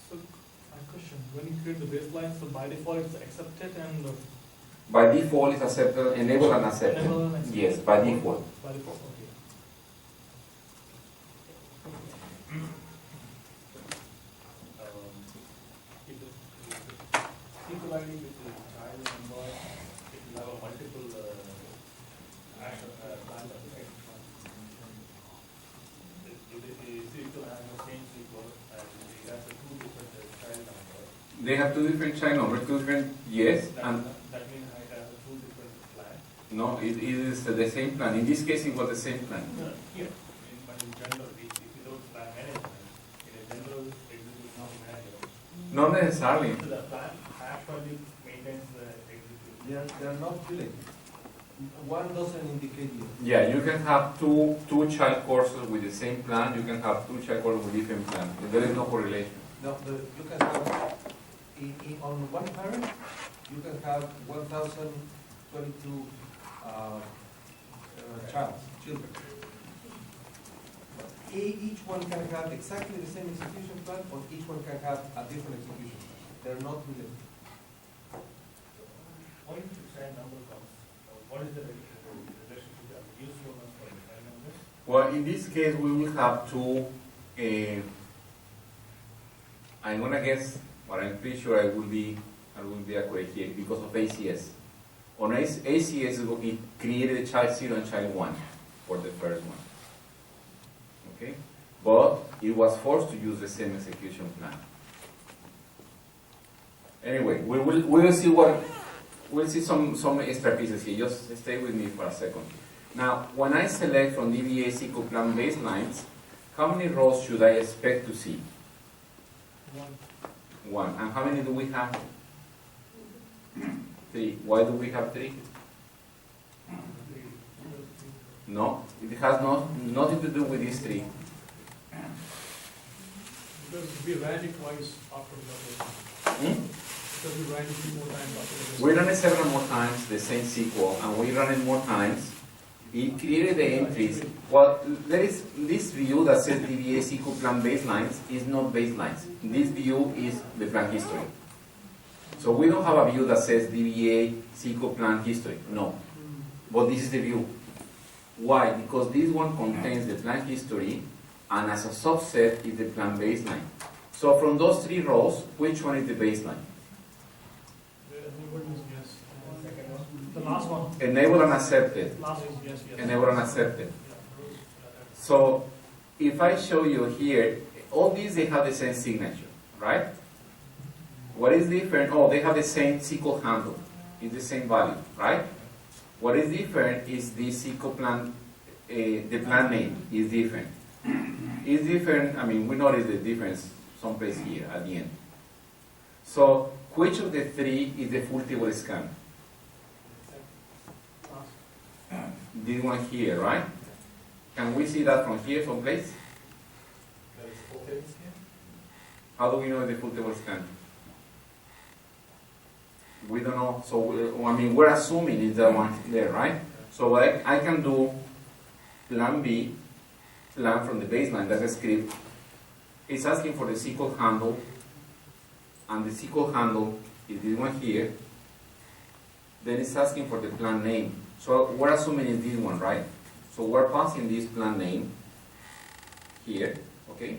So, my question, when you create the baseline, so by default it's accepted and By default it's accepted, enable and accepted. enable and accepted? Yes, by default. By default, okay. If the SQL ID with the child number, if you have a multiple plan if the SQL has the same SQL and it has a two different child number, They have two different child numbers, two different, yes, and that means it has a two different plan. no, it is the same plan. In this case, it was the same plan. No, here, but in general, if you don't plan management, in a general execution manager, Not necessarily. so the plan actually maintains the execution. They're not filling. One doesn't indicate you. Yeah, you can have two child courses with the same plan. You can have two child courses with different plans. There is no correlation. No, you can have, on one parent, you can have 1,022 children. Each one can have exactly the same execution plan, or each one can have a different execution plan. They're not related. When the child number comes, what is the relationship of the usefulness for the child numbers? Well, in this case, we will have two. I'm gonna guess, but I'm pretty sure I will be accurate here because of ACS. On ACS, it created child 0 and child 1 for the first one. Okay, but it was forced to use the same execution plan. Anyway, we'll see what. We'll see some extra pieces here. Just stay with me for a second. Now, when I select from DBA SQL Plan baselines, how many rows should I expect to see? One. And how many do we have? 3. Why do we have 3? No, it has nothing to do with these 3. Because we ran it twice after the Hmm? Because we ran it 3 more times after the We ran it several more times, the same SQL, and we ran it more times. It created the entries. Well, there is this view that says DBA SQL Plan baselines is not baselines. This view is the plan history. So we don't have a view that says DBA SQL Plan history. No. But this is the view. Why? Because this one contains the plan history, and as a subset is the plan baseline. So from those 3 rows, which one is the baseline? yes. The last one. Enable and accepted. Last is yes, yes. Enable and accepted. So if I show you here, all these, they have the same signature, right? What is different? Oh, they have the same SQL handle. It's the same value, right? What is different is the SQL plan, the plan name is different. It's different, I mean, we notice the difference someplace here at the end. So which of the 3 is the full table scan? This one here, right? Can we see that from here someplace? How do we know the full table scan? We don't know. So, we're assuming it's that one there, right? So what I can do, plan B, plan from the baseline, that's a script. It's asking for the SQL handle, and the SQL handle is this one here. Then it's asking for the plan name. So we're assuming it's this one, right? So we're passing this plan name here, okay?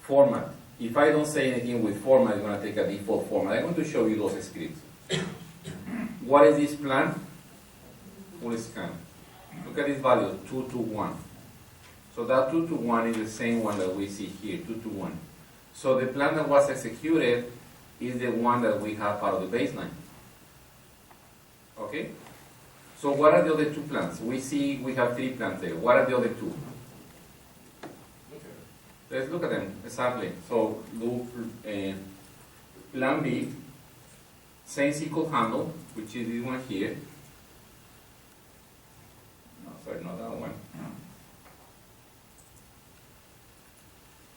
Format. If I don't say anything with format, it's going to take a default format. I'm going to show you those scripts. What is this plan? Full scan. Look at this value, 221. So that 221 is the same one that we see here, 221. So the plan that was executed is the one that we have part of the baseline. Okay? So what are the other two plans? We see we have 3 plans there. What are the other 2? Let's look at them, exactly. So look, plan B, same SQL handle, which is this one here. No, sorry, not that one.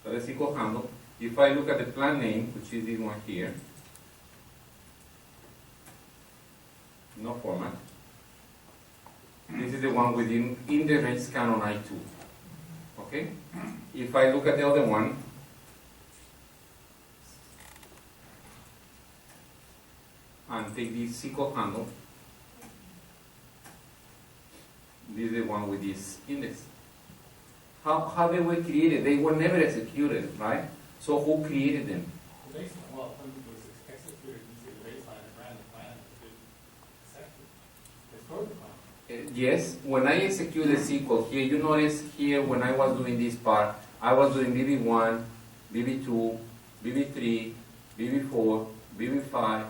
So the SQL handle. If I look at the plan name, which is this one here, no format. This is the one within in the range scan on I2. Okay? If I look at the other one, and take this SQL handle, this is the one with this index. How they were created? They were never executed, right? So who created them? The baseline, well, when it was executed, you see the baseline and ran the plan, it accepted. They stored the plan. Yes, when I execute the SQL here, you notice here when I was doing this part, I was doing BB1, BB2, BB3, BB4, BB5,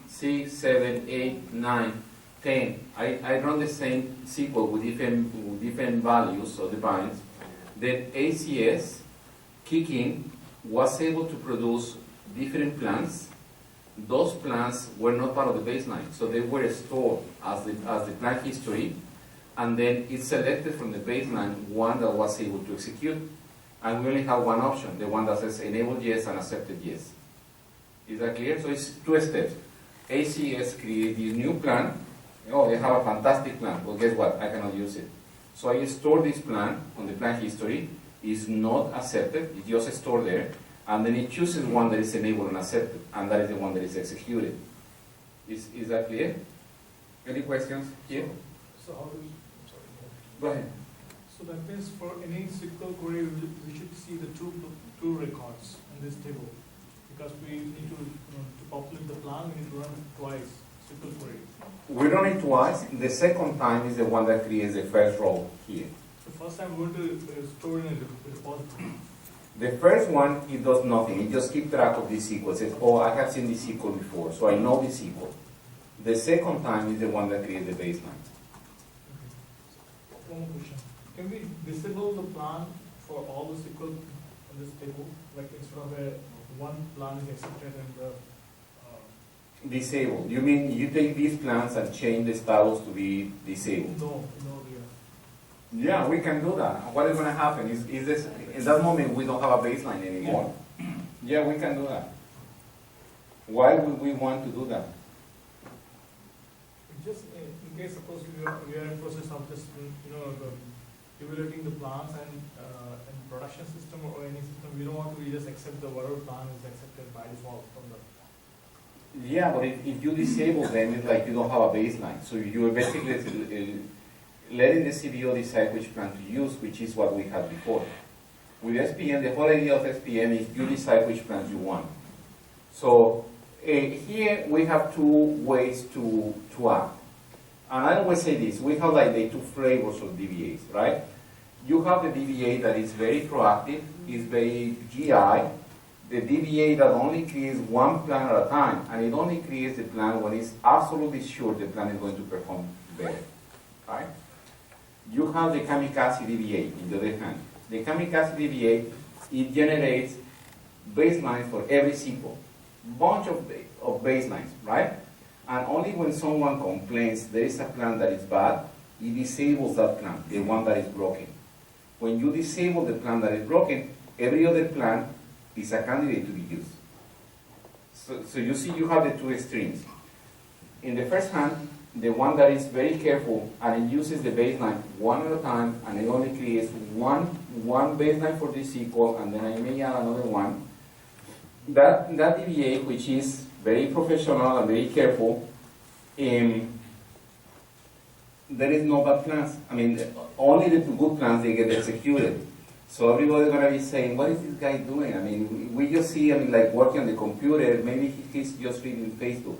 6, 7, 8, 9, 10. I run the same SQL with different values of the binds. Then ACS, kicking, was able to produce different plans. Those plans were not part of the baseline, so they were stored as the plan history, and then it selected from the baseline one that was able to execute. And we only have one option, the one that says enable yes and accepted yes. Is that clear? So it's 2 steps. ACS create this new plan. Oh, they have a fantastic plan. Well, guess what? I cannot use it. So I store this plan on the plan history. It's not accepted. It's just stored there. And then it chooses one that is enabled and accepted, and that is the one that is executed. Is that clear? Any questions here? So how do we, I'm sorry. Go ahead. So that means for any SQL query, we should see the two records in this table. Because we need to populate the plan, we need to run it twice, SQL query. We run it twice. The second time is the one that creates the first row here. The first time we want to store in a repository. The first one, it does nothing. It just keeps track of this SQL. It says, oh, I have seen this SQL before, so I know this SQL. The second time is the one that creates the baseline. One more question. Can we disable the plan for all the SQL in this table? Like instead of one plan is accepted and the Disabled. You mean you take these plans and change the status to be disabled? no, Yeah, we can do that. What is going to happen is this, in that moment we don't have a baseline anymore. Yeah, we can do that. Why would we want to do that? just in case suppose we are in process of just evaluating the plans and production system or any system, we don't want to just accept the whatever plan is accepted by default from the. Yeah, but if you disable them, it's like you don't have a baseline. So you're basically letting the CBO decide which plan to use, which is what we had before. With SPM, the whole idea of SPM is you decide which plans you want. So here we have two ways to act. And I always say this, we have like the two flavors of DBAs, right? You have the DBA that is very proactive, is very GI, the DBA that only creates one plan at a time, and it only creates the plan when it's absolutely sure the plan is going to perform better, right? You have the kamikaze DBA, in the other hand. The kamikaze DBA, it generates baselines for every SQL, bunch of baselines, right? And only when someone complains there is a plan that is bad, it disables that plan, the one that is broken. When you disable the plan that is broken, every other plan is a candidate to be used. So you see you have the two extremes. In the first hand, the one that is very careful and it uses the baseline one at a time and it only creates one baseline for this SQL and then I may add another one. That DBA, which is very professional and very careful, there is no bad plans. I mean, only the good plans, they get executed. So everybody's going to be saying, what is this guy doing? I mean, we just see him like working on the computer, maybe he's just reading Facebook,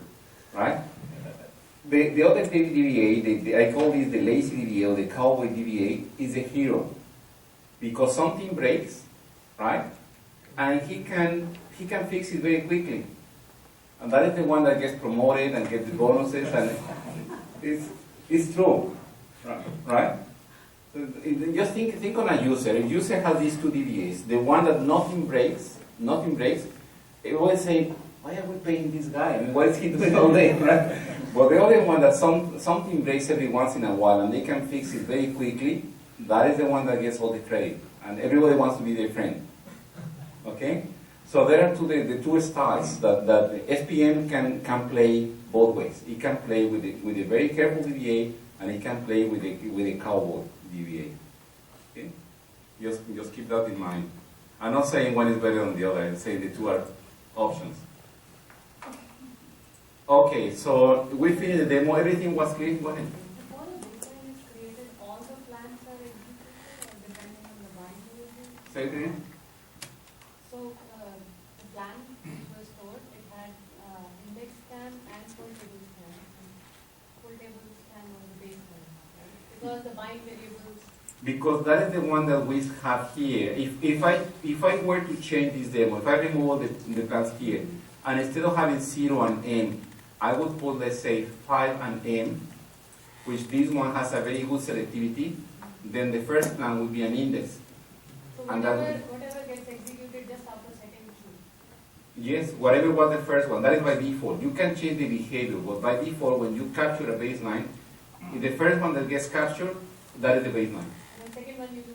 right? The other DBA, I call this the lazy DBA or the cowboy DBA, is a hero. Because something breaks, right? And he can fix it very quickly. And that is the one that gets promoted and gets the bonuses. And it's It's true, right? Just think on a user. If user has these two DBAs, the one that nothing breaks, it will say, why are we paying this guy? I mean, what is he doing all day, right? But the other one that something breaks every once in a while and they can fix it very quickly, that is the one that gets all the credit. And everybody wants to be their friend. Okay? So there are the two styles that the SPM can play both ways. It can play with a very careful DBA, and it can play with a cowboy DBA. Okay? Just keep that in mind. I'm not saying one is better than the other. I'm saying the two are options. Okay, so we finished the demo. Everything was clear. Go ahead. Before the baseline is created, all the plans are executed or depending on the binary? Say it again. So the plan which was stored, it had index scan and full table scan. And full table scan was the baseline, right? Because the bind variables. Because that is the one that we have here. If I were to change this demo, if I remove all the plans here, and instead of having 0 and M, I would put, let's say, 5 and M, which this one has a very good selectivity, then the first plan would be an index. So And whatever gets executed just after second two. Yes, whatever was the first one, that is by default. You can change the behavior, but by default, when you capture a baseline, if the first one that gets captured, that is the baseline. And the second one you do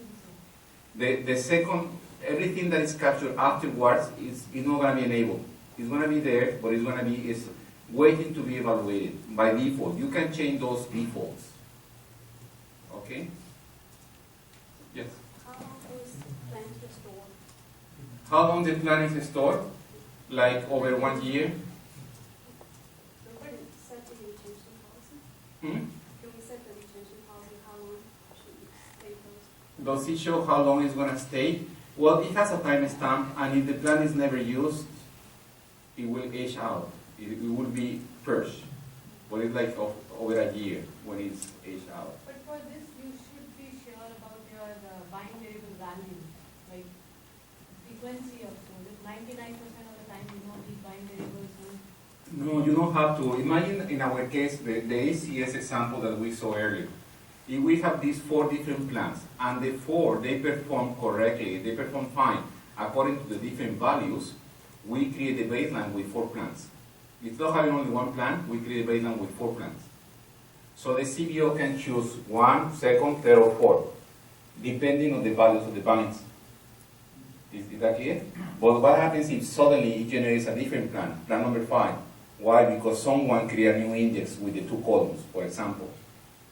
the same. The second, everything that is captured afterwards is not going to be enabled. It's going to be there, but it's waiting to be evaluated by default. You can change those defaults. Okay? Yes? How long is plans stored? How long the plan is stored? Like over 1 year? Nobody set the retention policy? Hmm? Can we set the retention policy? How long should we stay those? Does it show how long it's going to stay? Well, it has a timestamp, and if the plan is never used, it will age out. It will be purged. But it's like over a year when it's aged out. But for this, you should be sure about your bind variable value, like frequency of code. If 99% of the time you know these bind variables, No, you don't have to. Imagine in our case, the ACS example that we saw earlier. If we have these 4 different plans, and the 4, they perform correctly, they perform fine, according to the different values, we create a baseline with 4 plans. Instead of having only 1 plan, we create a baseline with 4 plans. So the CBO can choose 1, 2nd, 3rd, or 4th, depending on the values of the binds. Is that clear? But what happens if suddenly it generates a different plan, plan number 5? Why? Because someone created a new index with the 2 columns, for example.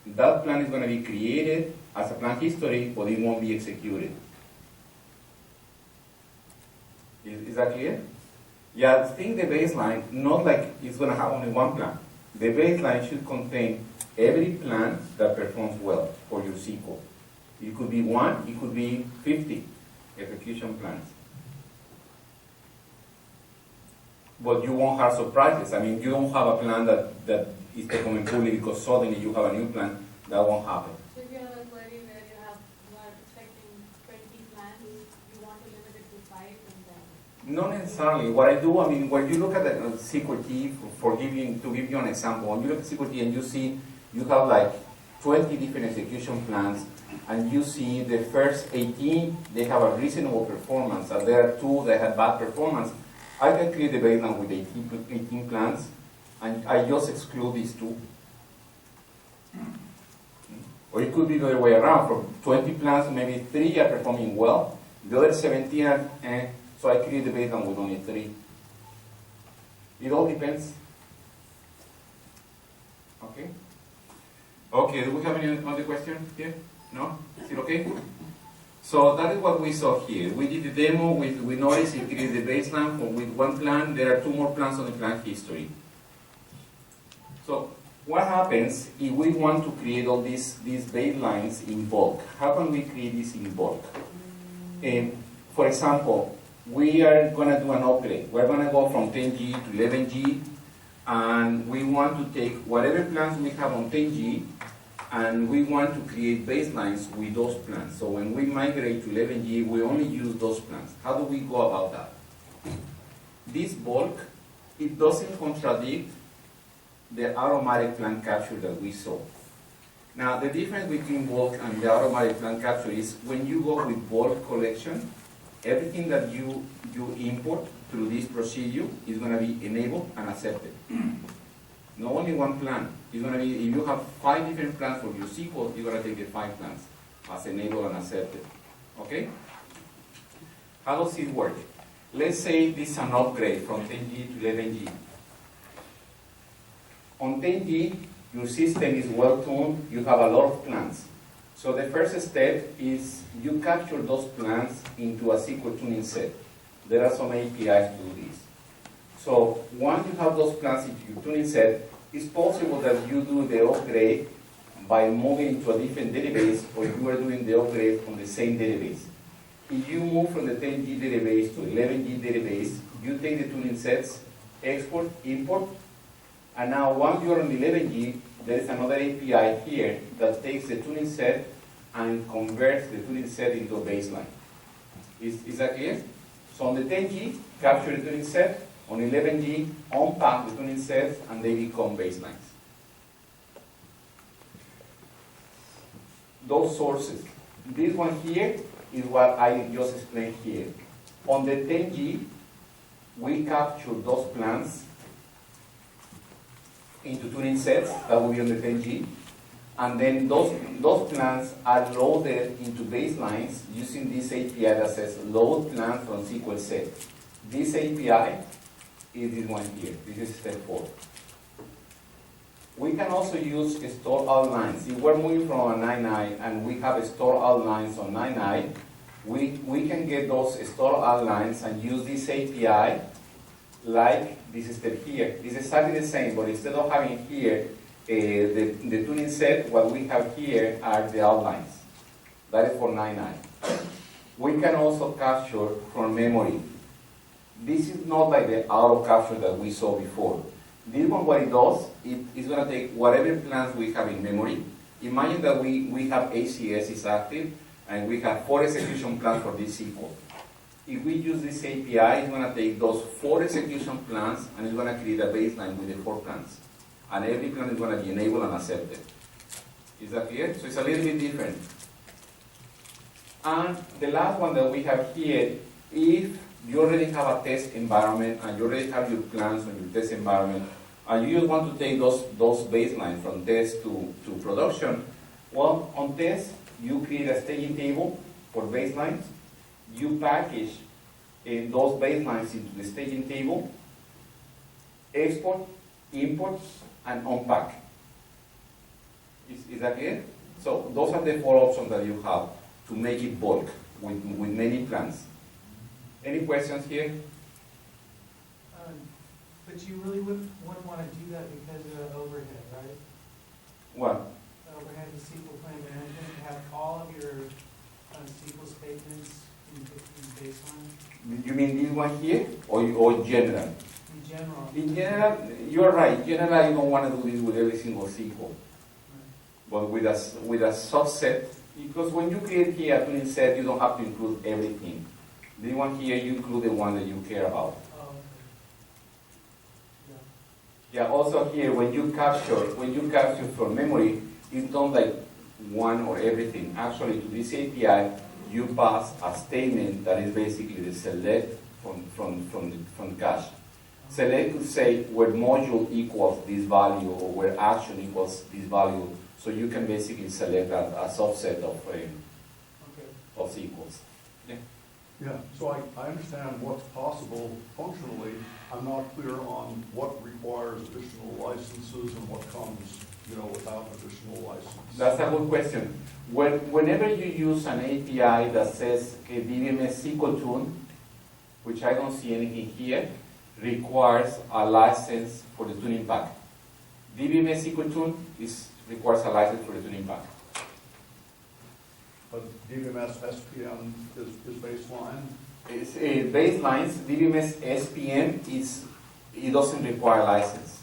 That plan is going to be created as a plan history, but it won't be executed. Is that clear? Yeah, think the baseline, not like it's going to have only 1 plan. The baseline should contain every plan that performs well for your SQL. It could be 1, it could be 50 execution plans. But you won't have surprises. I mean, you don't have a plan that is taken in fully because suddenly you have a new plan. That won't happen. so if you have a query where you are expecting 20 plans, you want to limit it to 5 and then. Not necessarily. What I do, I mean, when you look at the SQL T, to give you an example, when you look at SQL T and you see you have like 20 different execution plans, and you see the first 18, they have a reasonable performance, and there are 2 that have bad performance, I can create the baseline with 18 plans, and I just exclude these 2. Or it could be the other way around. From 20 plans, maybe 3 are performing well, the other 17 are, so I create the baseline with only 3. It all depends. Okay? Okay, do we have any other question here? No? Is it okay? So that is what we saw here. We did the demo, we noticed it created the baseline with 1 plan. There are 2 more plans on the plan history. So what happens if we want to create all these baselines in bulk? How can we create this in bulk? For example, we are going to do an upgrade. We're going to go from 10G to 11G, and we want to take whatever plans we have on 10G, and we want to create baselines with those plans. So when we migrate to 11G, we only use those plans. How do we go about that? This bulk, it doesn't contradict the automatic plan capture that we saw. Now, the difference between bulk and the automatic plan capture is when you go with bulk collection, everything that you import through this procedure is going to be enabled and accepted. Not only one plan. It's going to be, if you have 5 different plans for your SQL, you're going to take the 5 plans as enabled and accepted. Okay? How does it work? Let's say this is an upgrade from 10G to 11G. On 10G, your system is well tuned, you have a lot of plans. So the first step is you capture those plans into a SQL tuning set. There are some APIs to do this. So once you have those plans into your tuning set, it's possible that you do the upgrade by moving into a different database, or you are doing the upgrade on the same database. If you move from the 10G database to 11G database, you take the tuning sets, export, import, and now once you're on 11G, there is another API here that takes the tuning set and converts the tuning set into a baseline. Is that clear? So on the 10G, capture the tuning set. On 11G, unpack the tuning sets, and they become baselines. Those sources. This one here is what I just explained here. On the 10G, we capture those plans into tuning sets, that will be on the 10G, and then those plans are loaded into baselines using this API that says load plans from SQL set. This API is this one here. This is step 4. We can also use store all lines. If we're moving from a 9i and we have store all lines on 9i, we can get those store all lines and use this API like this step here. It's exactly the same, but instead of having here the tuning set, what we have here are the outlines. That is for 9i. We can also capture from memory. This is not like the auto capture that we saw before. This one, what it does, it is going to take whatever plans we have in memory. Imagine that we have ACS is active, and we have 4 execution plans for this SQL. If we use this API, it's going to take those 4 execution plans, and it's going to create a baseline with the 4 plans. And every plan is going to be enabled and accepted. Is that clear? So it's a little bit different. And the last one that we have here, if you already have a test environment and you already have your plans on your test environment, and you just want to take those baselines from test to production, well, on test, you create a staging table for baselines. You package those baselines into the staging table, export, import, and unpack. Is that clear? So those are the 4 options that you have to make it bulk with many plans. Any questions here? But you really wouldn't want to do that because of the overhead, right? What? The overhead of SQL Plan Management, have all of your SQL statements in baseline? You mean this one here, or general? In general. In general, you're right. In general, you don't want to do this with every single SQL. But with a subset, because when you create here a tuning set, you don't have to include everything. The one here, you include the one that you care about. Oh, okay. Yeah, also here, when you capture from memory, it's not like one or everything. Actually, to this API, you pass a statement that is basically the select from cache. Select could say where module equals this value or where action equals this value, so you can basically select a subset of equals. Yeah, so I understand what's possible functionally. I'm not clear on what requires additional licenses and what comes, without additional license. That's a good question. Whenever you use an API that says a DBMS SQL tune, which I don't see anything here, requires a license for the tuning pack. DBMS SQL tune requires a license for the tuning pack. But DBMS SPM is baseline? It's baselines. DBMS SPM it doesn't require a license.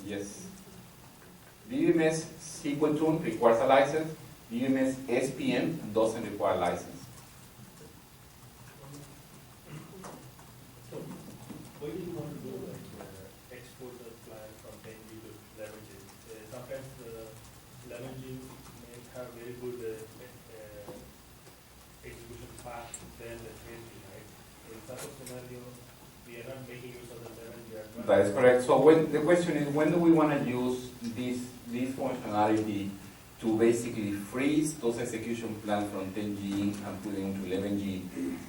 Yes. DBMS SQL tune requires a license. DBMS SPM doesn't require a license. So, what do you want to do, like, export the plan from 10G to 11G? Sometimes 11G may have very good execution path than the 10G, right? In such a scenario, we are not making use of the 11G advanced. That is correct. So when, the question is, when do we want to use this functionality to basically freeze those execution plans from 10G and put them into 11G?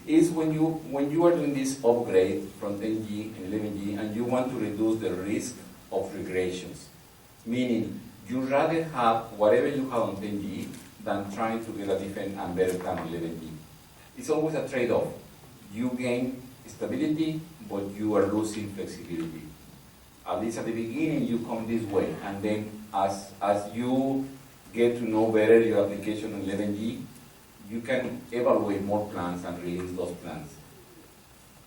Is when you are doing this upgrade from 10G and 11G and you want to reduce the risk of regressions. Meaning, you rather have whatever you have on 10G than trying to get a different and better plan on 11G. It's always a trade-off. You gain stability, but you are losing flexibility. At least at the beginning, you come this way, and then as you get to know better your application on 11G, you can evaluate more plans and release those plans.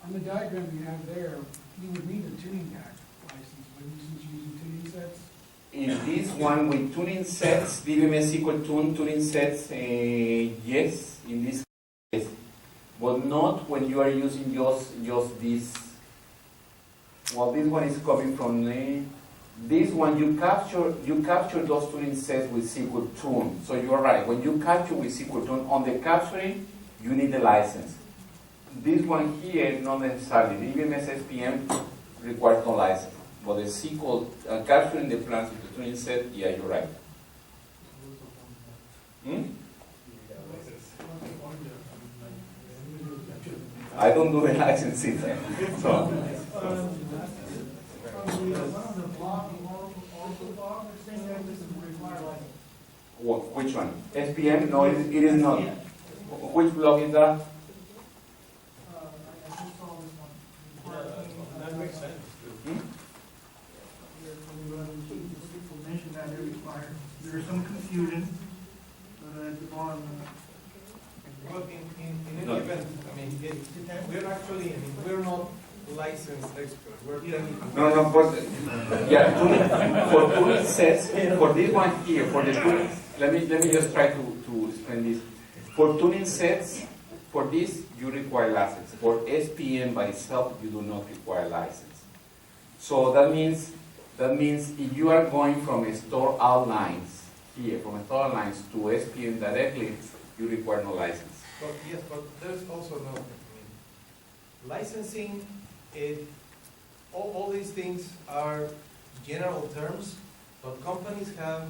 On the diagram you have there, you would need a tuning pack license, wouldn't you, since you're using tuning sets? In this one with tuning sets, DBMS SQL tuning sets, yes, in this case, but not when you are using just this. Well, this one is coming from this one. You capture those tuning sets with SQL Tune. So you are right. When you capture with SQL Tune on the capturing, you need a license. This one here, not necessarily. The DBMS SPM requires no license. But the SQL capturing the plans with the tuning set, yeah, you're right. I don't do the licensing. So. Which one? SPM? No, it is not. Which block is that? That makes sense. Mentioned that they're required. There's some confusion at the bottom. Well, in any event, I mean, we're actually, we're not licensed experts. We're technical. No, but yeah, for tuning sets, for this one here, for the tuning, let me just try to explain this. For tuning sets, for this you require license. For SPM by itself, you do not require license. So that means if you are going from a store outlines here, from a store outlines to SPM directly, you require no license. But yes, but there's also no, licensing, all these things are general terms, but companies have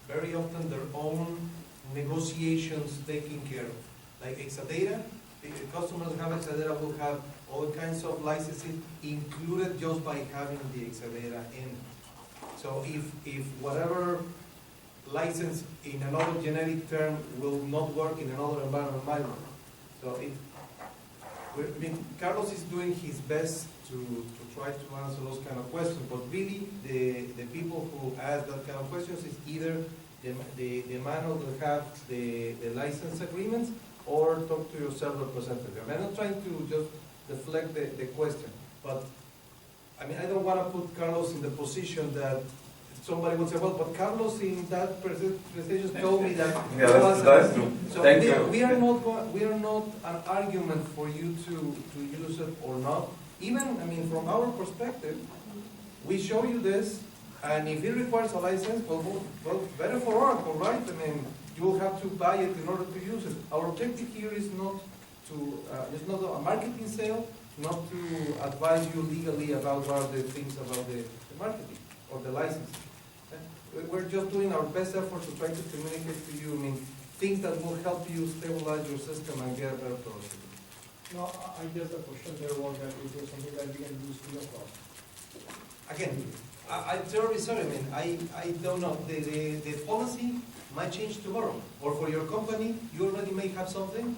very often their own negotiations taken care of. Like Exadata, the customers have Exadata will have all kinds of licensing included just by having the Exadata in. So if whatever license in another generic term will not work in another environment, might work. So Carlos is doing his best to try to answer those kind of questions, but really the people who ask that kind of questions is either the man who will have the license agreements or talk to your sales representative. I'm not trying to just deflect the question, but I mean, I don't want to put Carlos in the position that somebody would say, well, but Carlos in that presentation told me that. Yeah, that's true. So Thank you. we are not an argument for you to use it or not. Even, I mean, from our perspective, we show you this, and if it requires a license, well, better for Oracle, right? I mean, you will have to buy it in order to use it. Our objective here is not to, it's not a marketing sale, not to advise you legally about what are the things about the marketing or the license. We're just doing our best effort to try to communicate to you, I mean, things that will help you stabilize your system and get a better productivity. No, I guess the question there was that it was something that we can use free of cost. Again, I'm terribly sorry, I mean, I don't know. The policy might change tomorrow. Or for your company, you already may have something,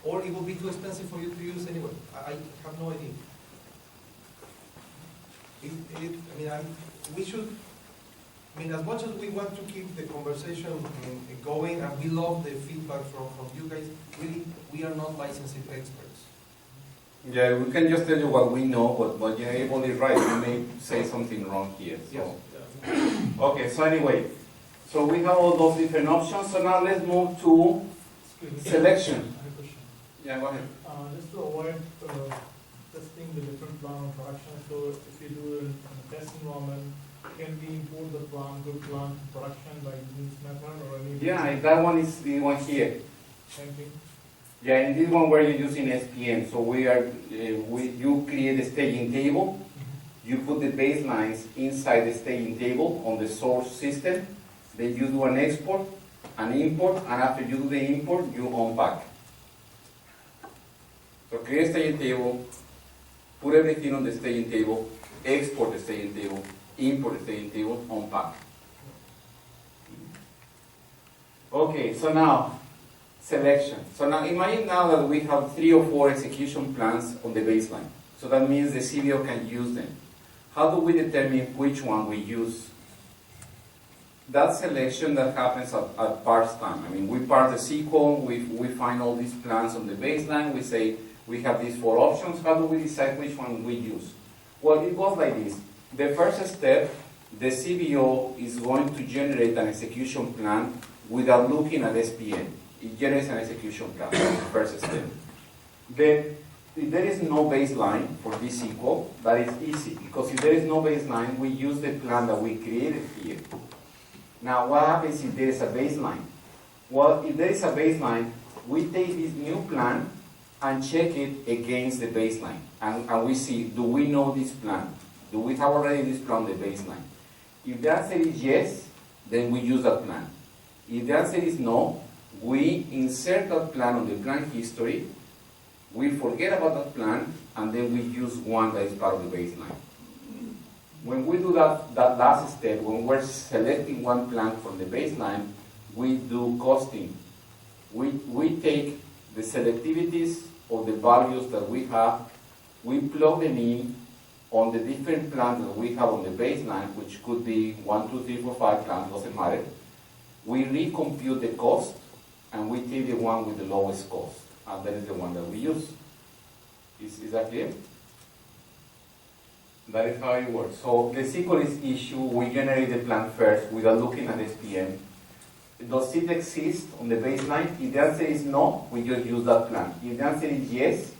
or it will be too expensive for you to use anyway. I have no idea. We should, I mean, as much as we want to keep the conversation going, and we love the feedback from you guys, really, we are not licensing experts. Yeah, we can just tell you what we know, but yeah, Abel is right. We may say something wrong here. So. Yes. Okay, so anyway, so we have all those different options. So now let's move to selection. I have a question. Yeah, go ahead. Just to avoid testing the different plan of production, so if you do it in a test environment, Can we import the plant, good plant to production by using this method or any? Yeah, that one is the one here. Same thing? Yeah, in this one we're using SPM, so you create a staging table, you put the baselines inside the staging table on the source system, then you do an export, an import, and after you do the import, you unpack. So create a staging table, put everything on the staging table, export the staging table, import the staging table, unpack. Okay, so now, selection. So now imagine now that we have 3 or 4 execution plans on the baseline. So that means the CBO can use them. How do we determine which one we use? That selection that happens at parse time. I mean, we parse the SQL, we find all these plans on the baseline, we say we have these 4 options. How do we decide which one we use? Well, it goes like this. The first step, the CBO is going to generate an execution plan without looking at SPM. It generates an execution plan, the first step. Then, if there is no baseline for this SQL, that is easy, because if there is no baseline, we use the plan that we created here. Now, what happens if there is a baseline? Well, if there is a baseline, we take this new plan and check it against the baseline. And we see, do we know this plan? Do we have already this plan on the baseline? If the answer is yes, then we use that plan. If the answer is no, we insert that plan on the plan history, we forget about that plan, and then we use one that is part of the baseline. When we do that last step, when we're selecting one plan from the baseline, we do costing. We take the selectivities of the values that we have, we plug them in on the different plans that we have on the baseline, which could be 1, 2, 3, 4, 5 plans, doesn't matter. We recompute the cost, and we take the one with the lowest cost, and that is the one that we use. Is that clear? That is how it works. So the SQL is issue, we generate the plan first without looking at SPM. Does it exist on the baseline? If the answer is no, we just use that plan. If the answer is yes,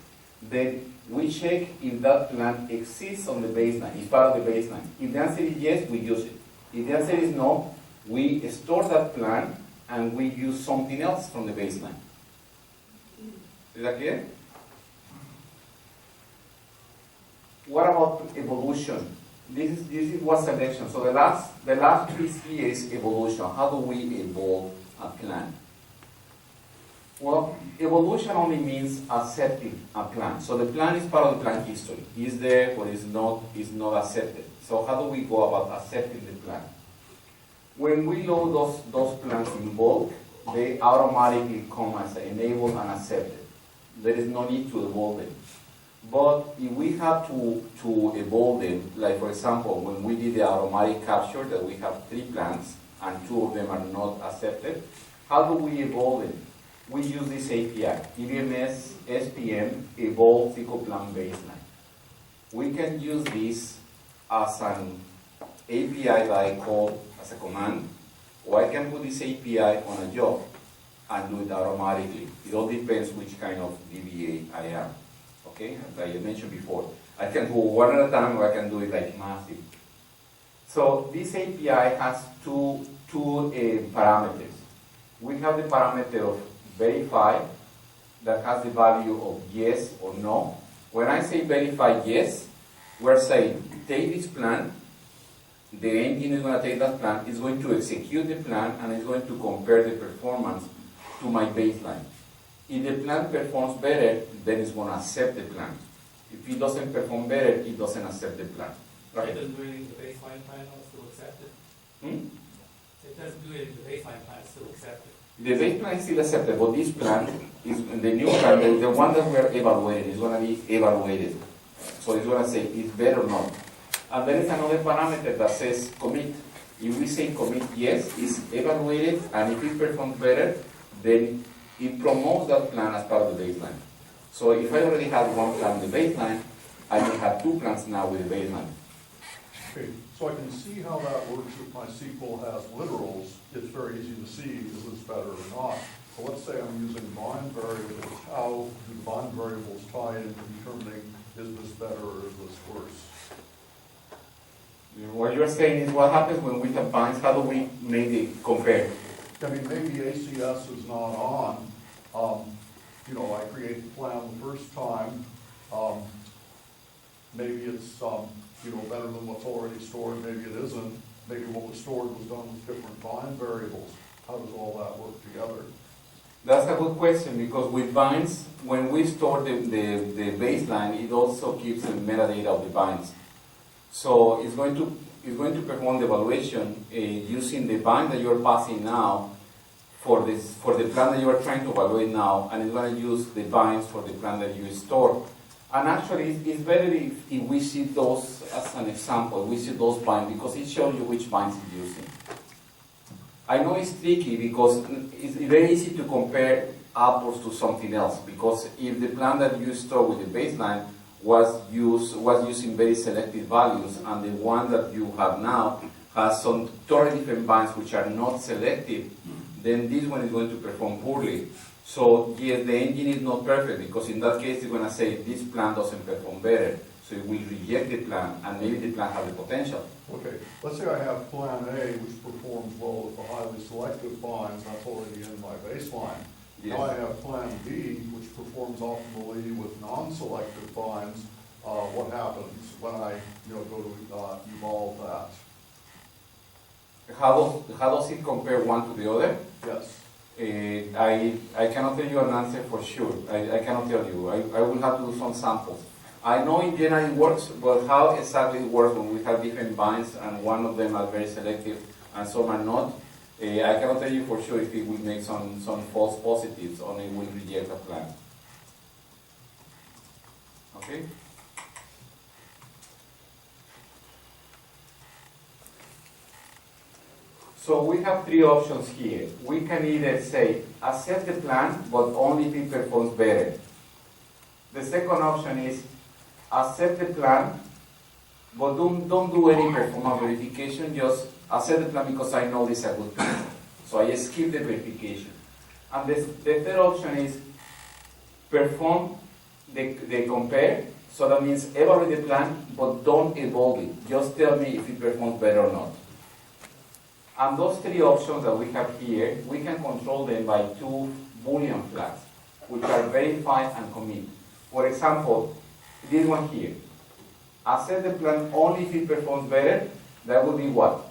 then we check if that plan exists on the baseline, is part of the baseline. If the answer is yes, we use it. If the answer is no, we store that plan and we use something else from the baseline. Is that clear? What about evolution? This is what selection. So the last piece here is evolution. How do we evolve a plan? Well, evolution only means accepting a plan. So the plan is part of the plan history. Is there or is not accepted. So how do we go about accepting the plan? When we load those plans in bulk, they automatically come as enabled and accepted. There is no need to evolve them. But if we have to evolve them, like for example, when we did the automatic capture that we have 3 plans and 2 of them are not accepted, how do we evolve them? We use this API, EBMS SPM evolve SQL plan baseline. We can use this as an API that I call as a command, or I can put this API on a job and do it automatically. It all depends which kind of DBA I am. Okay, like I mentioned before. I can do one at a time, or I can do it like massive. So this API has two parameters. We have the parameter of verify that has the value of yes or no. When I say verify yes, we're saying take this plan, the engine is going to take that plan, it's going to execute the plan, and it's going to compare the performance to my baseline. If the plan performs better, then it's going to accept the plan. If it doesn't perform better, it doesn't accept the plan. Right? It doesn't do anything the baseline plan, it's still accepted. It doesn't do anything the baseline plan, it's still accepted. The baseline is still accepted, but this plan is the new plan, the one that we're evaluating is going to be evaluated. So it's going to say it's better or not. And there is another parameter that says commit. If we say commit yes, it's evaluated, and if it performs better, then it promotes that plan as part of the baseline. So if I already have one plan in the baseline, I may have 2 plans now with the baseline. Okay, so I can see how that works if my SQL has literals. It's very easy to see is this better or not. So let's say I'm using bind variables. How do bind variables tie into determining is this better or is this worse? What you're saying is what happens when we have binds, how do we maybe compare? I mean, maybe ACS is not on. You know, I create the plan the first time. Maybe it's, you know, better than what's already stored, maybe it isn't. Maybe what was stored was done with different bind variables. How does all that work together? That's a good question, because with binds, when we store the baseline, it also keeps the metadata of the binds. So it's going to perform the evaluation using the bind that you're passing now for the plan that you are trying to evaluate now, and it's going to use the binds for the plan that you store. And actually, it's better if we see those as an example. We see those binds because it shows you which binds it's using. I know it's tricky because it's very easy to compare apples to something else, because if the plan that you store with the baseline was using very selective values, and the one that you have now has some totally different binds which are not selective, then this one is going to perform poorly. So yes, the engine is not perfect, because in that case it's going to say this plan doesn't perform better. So it will reject the plan, and maybe the plan has the potential. Okay, let's say I have plan A, which performs well with the highly selective binds, that's already in my baseline. Yes. Now I have plan B, which performs optimally with non-selective binds. What happens when I, go to evolve that? How does it compare one to the other? Yes. I cannot tell you an answer for sure. I cannot tell you. I will have to do some samples. I know in general it works, but how exactly it works when we have different binds and one of them are very selective and some are not, I cannot tell you for sure if it will make some false positives or it will reject a plan. Okay? So we have three options here. We can either say, accept the plan, but only if it performs better. The second option is, accept the plan, but don't do any performance verification, just accept the plan because I know this is a good plan. So I skip the verification. And the third option is, perform the compare, so that means evaluate the plan, but don't evolve it. Just tell me if it performs better or not. And those three options that we have here, we can control them by two Boolean flags, which are verify and commit. For example, this one here, accept the plan only if it performs better, that would be what?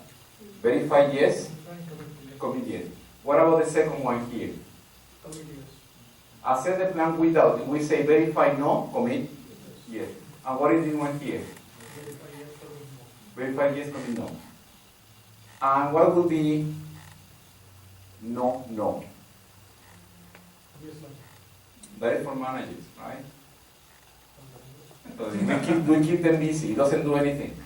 Verify yes, commit yes. What about the second one here? Accept the plan without, we say verify no, commit yes. And what is this one here? Verify yes, commit no. And what would be no, no? That is for managers, right? So we keep them busy. It doesn't do anything.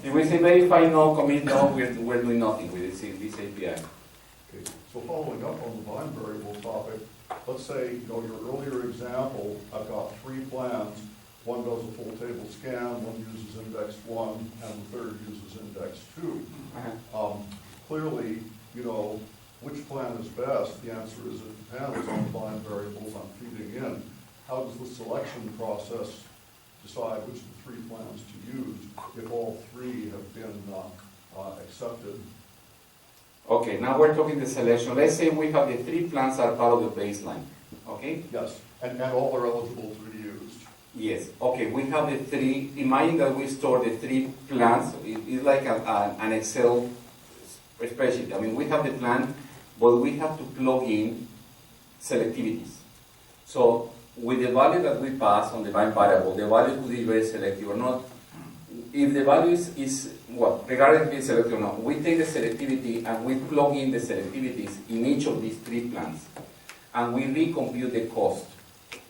If we say verify no, commit no, we're doing nothing with this API. Okay. So following up on the bind variable topic, let's say, your earlier example, I've got three plans. One does a full table scan, one uses index 1, and the third uses index 2. Clearly, which plan is best? The answer is it depends on the bind variables I'm feeding in. How does the selection process decide which of the three plans to use if all three have been accepted? Okay, now we're talking the selection. Let's say we have the three plans are part of the baseline. Okay? Yes, and all are eligible to be used. Yes. Okay, we have the three. Imagine that we store the three plans. It's like an Excel spreadsheet. I mean, we have the plan, but we have to plug in selectivities. So with the value that we pass on the bind variable, the value could be very selective or not. If the value is what, regardless if it's selective or not, we take the selectivity and we plug in the selectivities in each of these three plans, and we recompute the cost.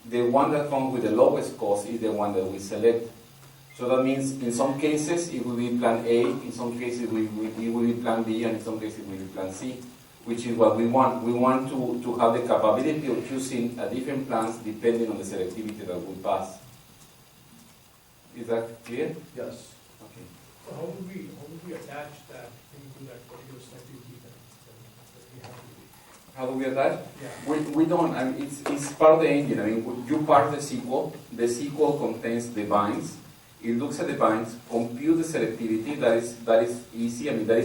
The one that comes with the lowest cost is the one that we select. So that means in some cases it will be plan A, in some cases it will be plan B, and in some cases it will be plan C, which is what we want. We want to have the capability of choosing different plans depending on the selectivity that we pass. Is that clear? Yes. Okay. So how would we attach that into that particular selectivity that we have to do? How do we attach? Yeah. We don't, I mean, it's part of the engine. I mean, you parse the SQL contains the binds, it looks at the binds, compute the selectivity, that is easy, I mean, that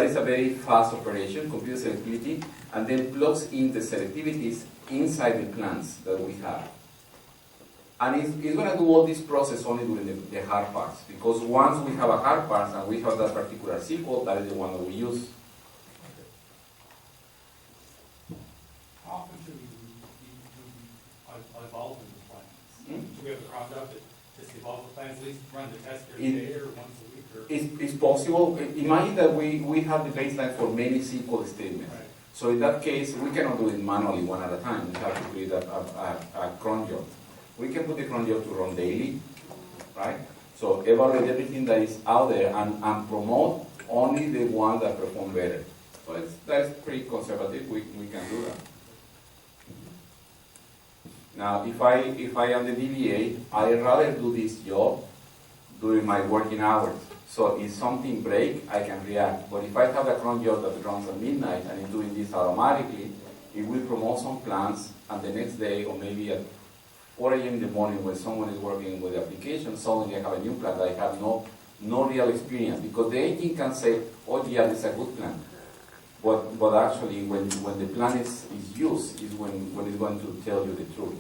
is a very fast operation, compute the selectivity, and then plugs in the selectivities inside the plans that we have. And it's going to do all this process only during the hard parts, because once we have a hard part and we have that particular SQL, that is the one that we use. How often should we evolve in the plans? Do we have a product that just evolve the plans, at least run the test every day or once a week? Or? It's possible. Imagine that we have the baseline for many SQL statements. Right. So in that case, we cannot do it manually one at a time. We have to create a cron job. We can put the cron job to run daily, right? So evaluate everything that is out there and promote only the ones that perform better. So that's pretty conservative. We can do that. Now, if I am the DBA, I'd rather do this job during my working hours. So if something breaks, I can react. But if I have a cron job that runs at midnight and is doing this automatically, it will promote some plans, and the next day, or maybe at 4 a.m. in the morning when someone is working with the application, suddenly I have a new plan that I have no real experience. Because the agent can say, oh yeah, this is a good plan. But actually, when the plan is used, is when it's going to tell you the truth.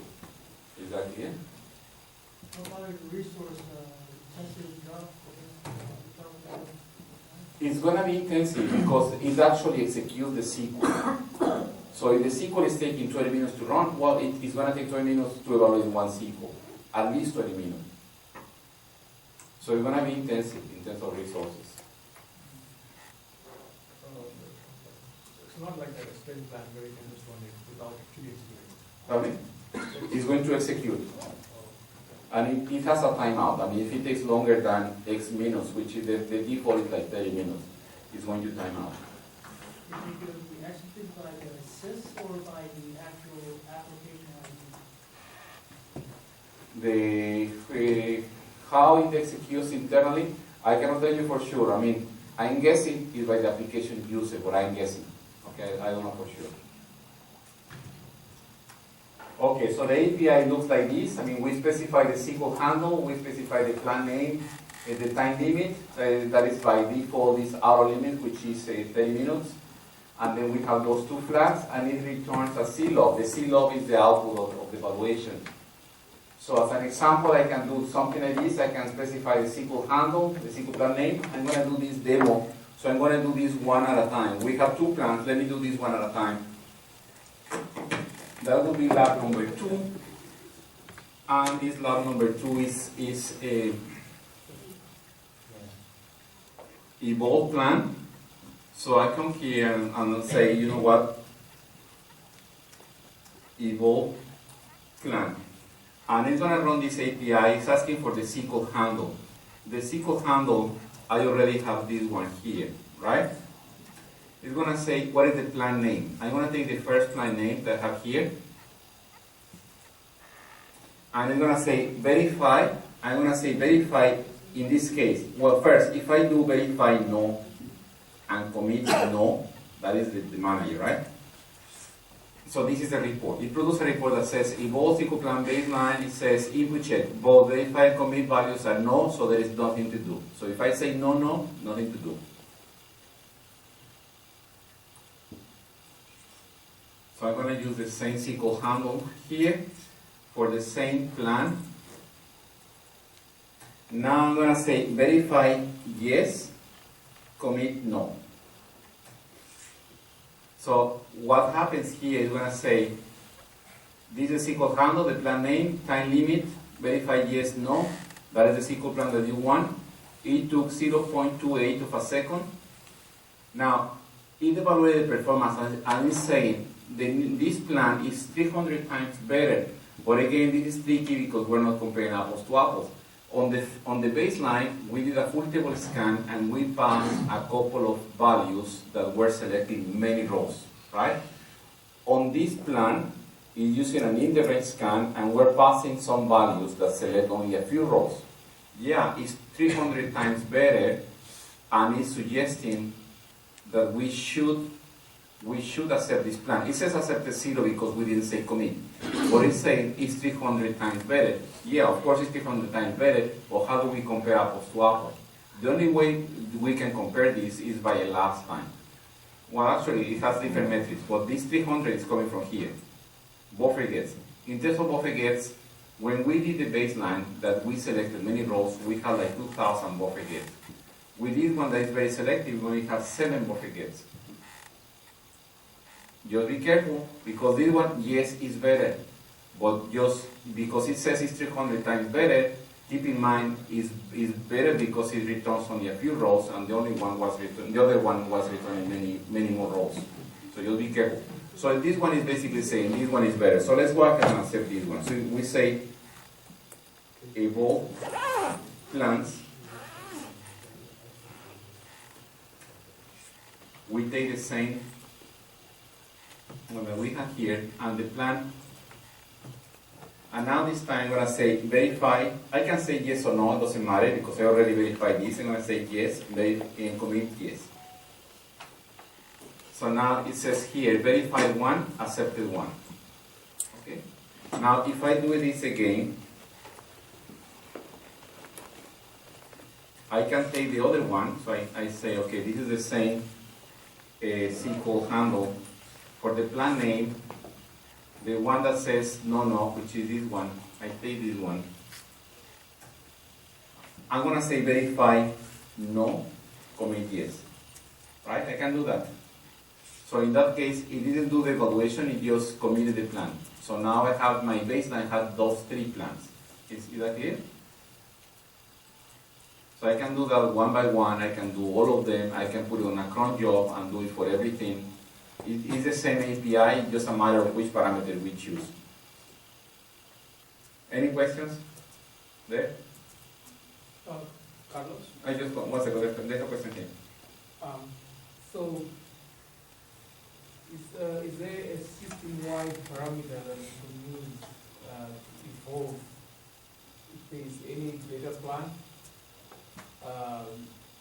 Is that clear? How about a resource intensive job? It's going to be intensive because it actually executes the SQL. So if the SQL is taking 20 minutes to run, well, it's going to take 20 minutes to evaluate one SQL. At least 20 minutes. So it's going to be intensive in terms of resources. It's not like that sprint plan where you can just run it without actually executing. Pardon? It's going to execute. And it has a timeout. I mean, if it takes longer than X minutes, which is the default is like 30 minutes, it's going to time out. Is it going to be executed by the sys or by the actual application? How it executes internally, I cannot tell you for sure. I mean, I'm guessing it's by the application user, but I'm guessing. Okay, I don't know for sure. Okay, so the API looks like this. I mean, we specify the SQL handle, we specify the plan name, the time limit, that is by default this auto limit, which is 30 minutes. And then we have those two flags, and it returns a CLOG. The CLOG is the output of the evaluation. So as an example, I can do something like this. I can specify the SQL handle, the SQL plan name. I'm going to do this demo. So I'm going to do this one at a time. We have two plans. Let me do this one at a time. That will be lab number 2. And this lab number 2 is a evolve plan. So I come here and say, you know what? Evolve plan. And it's going to run this API. It's asking for the SQL handle. The SQL handle, I already have this one here, right? It's going to say, what is the plan name? I'm going to take the first plan name that I have here. And I'm going to say verify. I'm going to say verify in this case. Well, first, if I do verify no and commit no, that is the manager, right? So this is a report. It produces a report that says evolve SQL plan baseline. It says if we check both verify and commit values are no, so there is nothing to do. So if I say no, no, nothing to do. So I'm going to use the same SQL handle here for the same plan. Now I'm going to say verify yes, commit no. So what happens here is going to say this is a SQL handle, the plan name, time limit, verify yes, no. That is the SQL plan that you want. It took 0.28 of a second. Now, it evaluated performance and it's saying this plan is 300 times better. But again, this is tricky because we're not comparing apples to apples. On the baseline, we did a full table scan and we found a couple of values that were selecting many rows, right? On this plan, it's using an indirect scan and we're passing some values that select only a few rows. Yeah, it's 300 times better and it's suggesting that we should we should accept this plan. It says accepted 0 because we didn't say commit. But it's saying it's 300 times better. Yeah, of course it's 300 times better, but how do we compare apples to apples? The only way we can compare this is by elapsed time. Well, actually, it has different metrics, but this 300 is coming from here. Buffer gets. In terms of buffer gets, when we did the baseline that we selected many rows, we had like 2,000 buffer gets. With this one that is very selective, we only have 7 buffer gets. Just be careful, because this one, yes, is better. But just because it says it's 300 times better, keep in mind is better because it returns only a few rows, and the other one was returning many more rows. So you'll be careful. So this one is basically saying this one is better. So let's go ahead and accept this one. So we say evolve plans. We take the same that we have here and the plan. And now this time I'm going to say verify. I can say yes or no, it doesn't matter because I already verified this. I'm going to say yes, and commit yes. So now it says here, verify 1, accepted 1. Okay. Now if I do this again, I can take the other one. So I say, okay, this is the same SQL handle for the plan name. The one that says no, which is this one, I take this one. I'm going to say verify no, commit yes. Right? I can do that. So in that case, it didn't do the evaluation, it just committed the plan. So now I have my baseline has those 3 plans. Is that clear? So I can do that one by one, I can do all of them, I can put it on a cron job and do it for everything. It is the same API, just a matter of which parameter we choose. Any questions? There? Carlos? I just one second, there's a question here. So, is there a system-wide parameter that you can use to evolve if there is any data plan?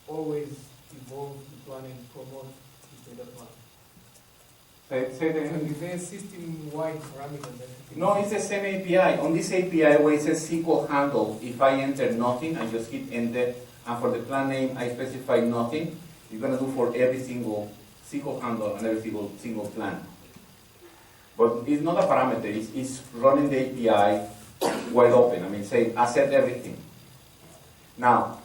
Always evolve the plan and promote the data plan. Say it again. Is there a system-wide parameter that you can No, use? it's the same API. On this API where it says SQL handle, if I enter nothing, I just hit enter, and for the plan name, I specify nothing. You're going to do for every single SQL handle and every single plan. But it's not a parameter, it's running the API wide open. I mean, say, accept everything. Now,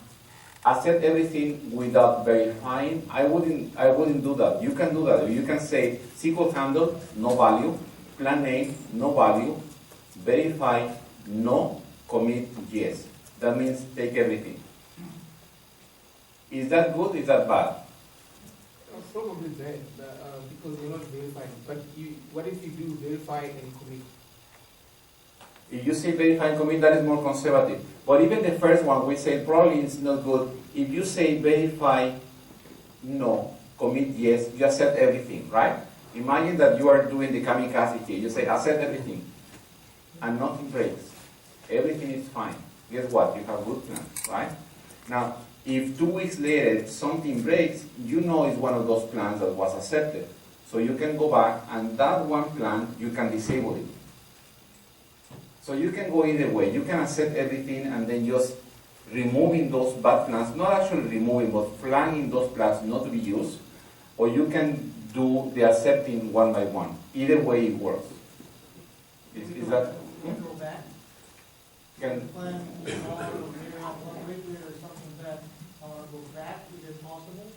accept everything without verifying, I wouldn't do that. You can do that. You can say SQL handle, no value, plan name, no value, verify, no, commit, yes. That means take everything. Is that good? Is that bad? Probably bad, because you're not verifying. But what if you do verify and commit? If you say verify and commit, that is more conservative. But even the first one, we say probably it's not good. If you say verify, no, commit, yes, you accept everything, right? Imagine that you are doing the kamikaze here. You say accept everything, and nothing breaks. Everything is fine. Guess what? You have good plan, right? Now, if 2 weeks later something breaks, you know it's one of those plans that was accepted. So you can go back, and that one plan, you can disable it. So you can go either way. You can accept everything and then just removing those bad plans, not actually removing, but flagging those plans not to be used, or you can do the accepting one by one. Either way it works. Is that? Go back, Can, plan, or maybe not one weekly or something like that, go back, is it possible?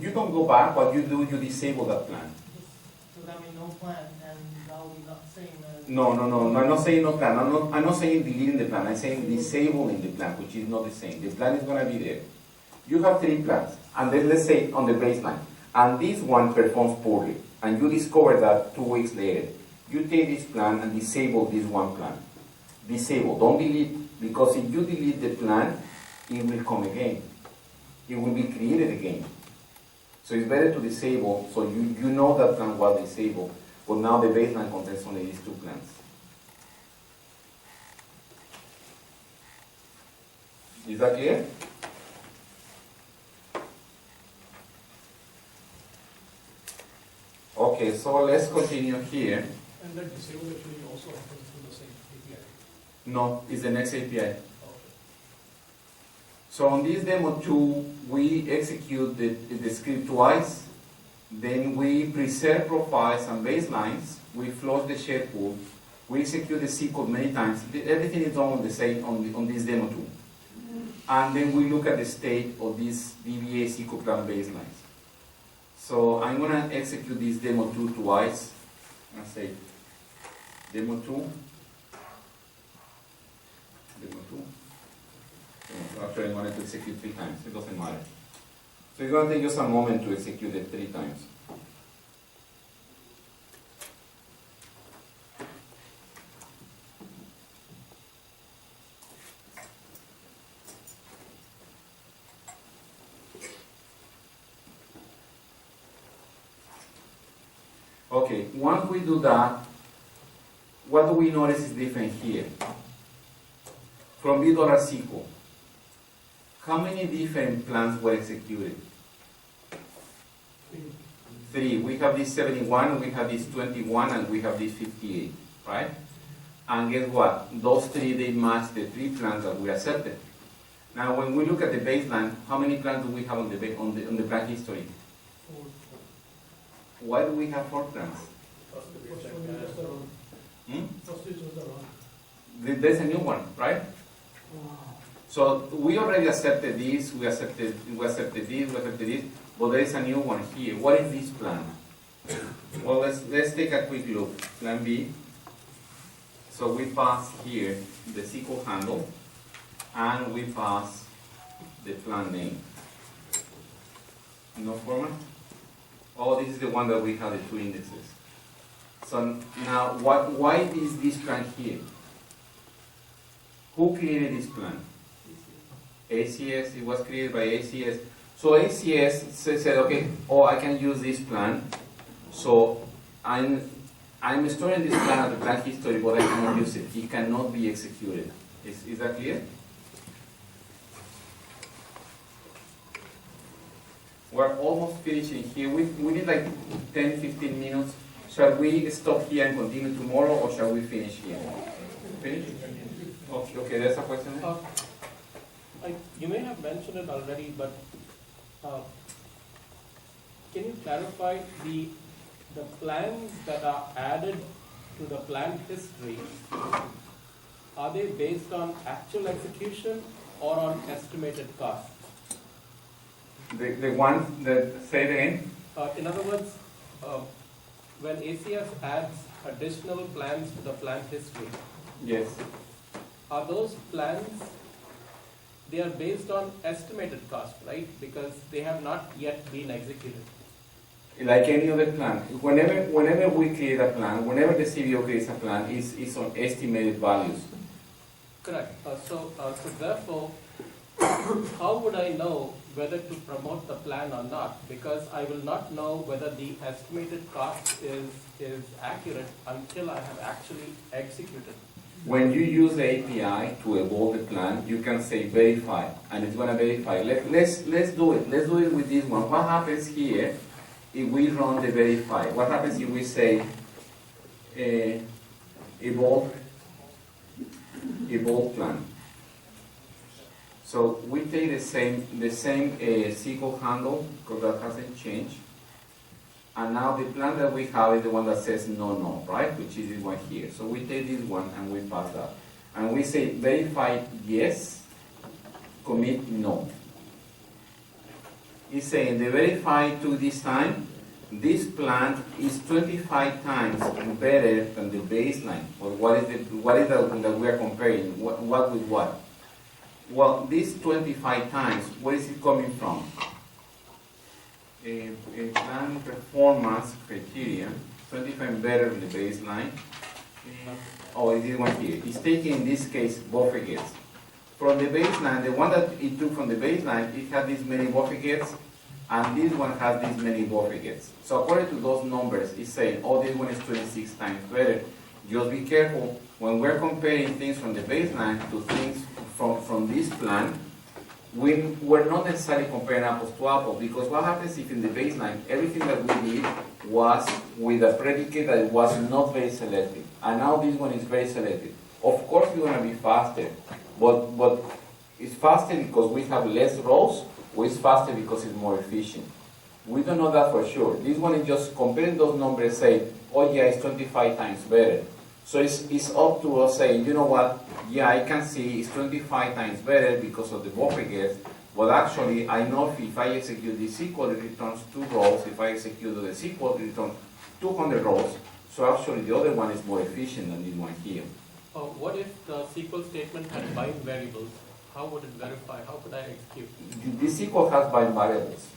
you don't go back, what you do, you disable that plan. So that means no plan, and that will be not the same as. No, I'm not saying no plan. I'm not saying deleting the plan. I'm saying disabling the plan, which is not the same. The plan is going to be there. You have 3 plans, and then let's say on the baseline, and this one performs poorly, and you discover that 2 weeks later. You take this plan and disable this one plan. Disable, don't delete, because if you delete the plan, it will come again. It will be created again. So it's better to disable, so you know that plan was disabled, but now the baseline contains only these 2 plans. Is that clear? so let's continue here. And that disable actually also happens through the same API. No, it's the next API. Okay. So on this demo 2, we execute the script twice, then we preserve profiles and baselines, we flush the share pool, we execute the SQL many times. Everything is done on the same on this demo 2. And then we look at the state of these DBA SQL plan baselines. So I'm gonna execute this demo 2 twice. I say demo 2, demo 2. Actually, I'm going to execute 3 times. It doesn't matter. So it's going to take just a moment to execute it 3 times. Okay, once we do that, what do we notice is different here? From B$SQL, how many different plans were executed? 3. We have this 71, we have this 21, and we have this 58, right? And guess what? Those 3, they match the 3 plans that we accepted. Now, when we look at the baseline, how many plans do we have on the plan history? 4. Why do we have 4 plans? First one is just the run. First is just the run. There's a new one, right? So we already accepted this, we accepted this, but there is a new one here. What is this plan? Well, let's take a quick look. Plan B. So we pass here the SQL handle, and we pass the plan name. No format? Oh, this is the one that we have the 2 indexes. So now, why is this plan here? Who created this plan? ACS. It was created by ACS. So ACS said, okay, I can use this plan. So I'm storing this plan as the plan history, but I cannot use it. It cannot be executed. Is that clear? We're almost finishing here. We need like 10-15 minutes. Shall we stop here and continue tomorrow, or shall we finish here? Finish? Okay, there's a question. You may have mentioned it already, but can you clarify the plans that are added to the plan history? Are they based on actual execution or on estimated cost? The one that, say it again? In other words, when ACS adds additional plans to the plan history, Yes. are those plans, they are based on estimated cost, right? Because they have not yet been executed. Like any other plan. Whenever we create a plan, whenever the CBO creates a plan, it's on estimated values. Correct. So therefore, how would I know whether to promote the plan or not? Because I will not know whether the estimated cost is accurate until I have actually executed. When you use the API to evolve the plan, you can say verify, and it's going to verify. Let's do it. Let's do it with this one. What happens here if we run the verify? What happens if we say evolve plan? So we take the same SQL handle, because that hasn't changed. And now the plan that we have is the one that says no, right? Which is this one here. So we take this one and we pass that. And we say verify yes, commit no. It's saying the verify took this time. This plan is 25 times better than the baseline. Or what is the that we are comparing? What with what? Well, this 25 times, where is it coming from? A plan performance criteria, 25 better than the baseline. Oh, it is one here. It's taking, in this case, buffer gets. From the baseline, the one that it took from the baseline, it had this many buffer gets, and this one has this many buffer gets. So according to those numbers, it's saying, this one is 26 times better. Just be careful when we're comparing things from the baseline to things from this plan. We're not necessarily comparing apples to apples, because what happens if in the baseline, everything that we did was with a predicate that was not very selective. And now this one is very selective. Of course it's going to be faster, but it's faster because we have less rows, or it's faster because it's more efficient. We don't know that for sure. This one is just comparing those numbers, say, oh yeah, it's 25 times better. So it's up to us saying, you know what, yeah, I can see it's 25 times better because of the buffer guess, but actually I know if I execute the SQL, it returns 2 rows. If I execute the SQL, it returns 200 rows. So actually the other one is more efficient than this one here. What if the SQL statement had bind variables? How would it verify? How could I execute? This SQL has bind variables.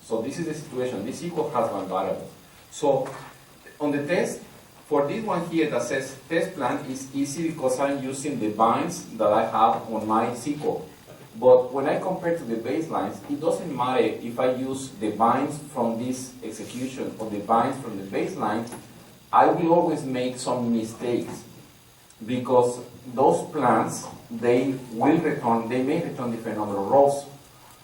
So this is the situation. This SQL has bind variables. So on the test, for this one here that says test plan is easy because I'm using the binds that I have on my SQL. But when I compare to the baselines, it doesn't matter if I use the binds from this execution or the binds from the baseline, I will always make some mistakes because those plans, they may return different number of rows.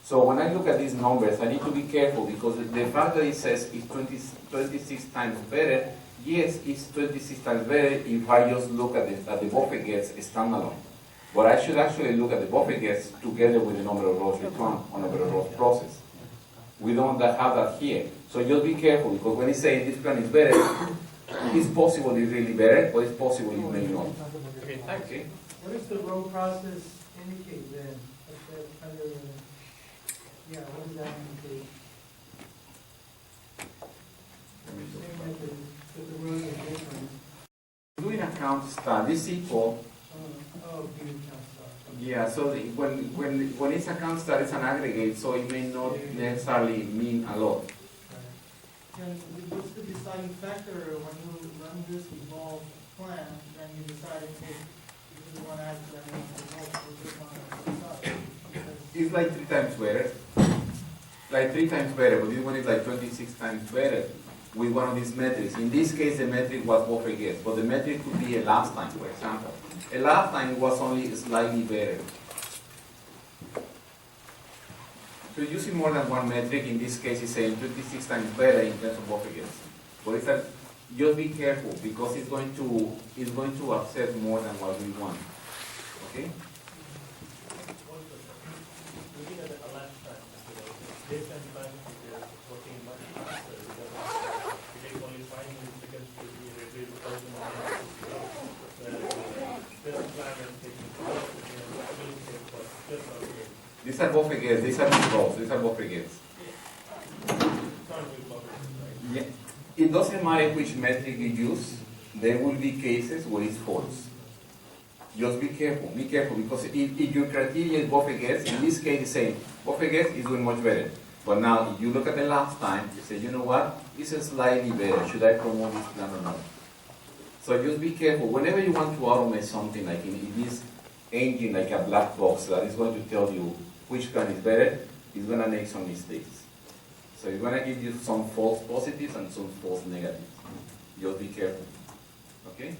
So when I look at these numbers, I need to be careful because the fact that it says it's 26 times better, yes, it's 26 times better if I just look at the buffer gets standalone. But I should actually look at the buffer gets together with the number of rows returned or number of rows processed. We don't have that here. So just be careful because when it's saying this plan is better, it's possible it's really better, but it's possible it may not. Okay, thanks. Okay? What does the row process indicate then? Yeah, what does that indicate? Saying that the rows are different. Doing account start, this SQL, View count stuff. yeah, so when it's account start, it's an aggregate, so it may not necessarily mean a lot. And what's the deciding factor when you run this evolved plan, then you decide, okay, this is one act, then the result for this one. It's like 3 times better. Like 3 times better, but this one is like 26 times better with one of these metrics. In this case, the metric was buffer guess, but the metric could be a last time, for example. A last time was only slightly better. So using more than one metric, in this case, is saying 26 times better in terms of buffer guess. But it's that just be careful because it's going to accept more than what we want. Okay? Looking at the elapsed time, based on time, we are working much faster because it takes only 5 milliseconds to be retrieved 1,000 lines. Whereas this plan is taking 12 milliseconds for just our game. These are buffer guess, these are rows, these are buffer guess. It's not with buffers, right? Yeah. It doesn't matter which metric you use, there will be cases where it's false. Just be careful because if your criteria is buffer guess, in this case it's saying buffer guess is doing much better. But now if you look at the last time, you say, you know what, this is slightly better, should I promote this plan or not? So just be careful. Whenever you want to automate something like in this engine, like a black box that is going to tell you which plan is better, it's going to make some mistakes. So it's going to give you some false positives and some false negatives. Just be careful. Okay?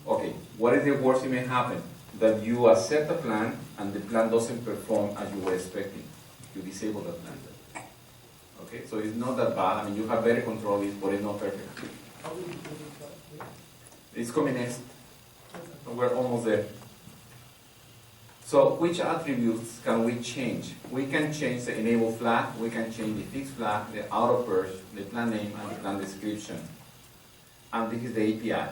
Okay, what is the worst that may happen? That you accept a plan and the plan doesn't perform as you were expecting. You disable the plan. Okay, so it's not that bad. I mean, you have better control of it, but it's not perfect. It's coming next. We're almost there. So which attributes can we change? We can change the enable flag, we can change the fix flag, the auto purge, the plan name, and the plan description. And this is the API.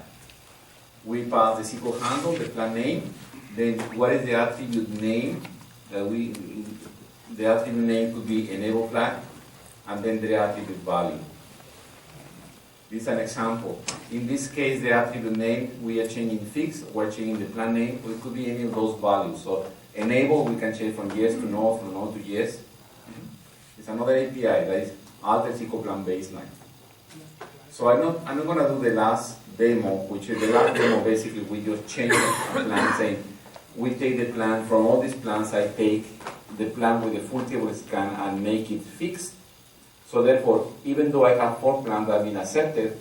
We pass the SQL handle, the plan name, then what is the attribute name that the attribute name could be enable flag, and then the attribute value. This is an example. In this case, the attribute name, we are changing fix, we're changing the plan name, it could be any of those values. So enable, we can change from yes to no, from no to yes. It's another API that is alter SQL plan baseline. So I'm not going to do the last demo, which is the last demo. Basically, we just change the plan, saying we take the plan from all these plans. I take the plan with the full table scan and make it fixed. So therefore, even though I have 4 plans that have been accepted,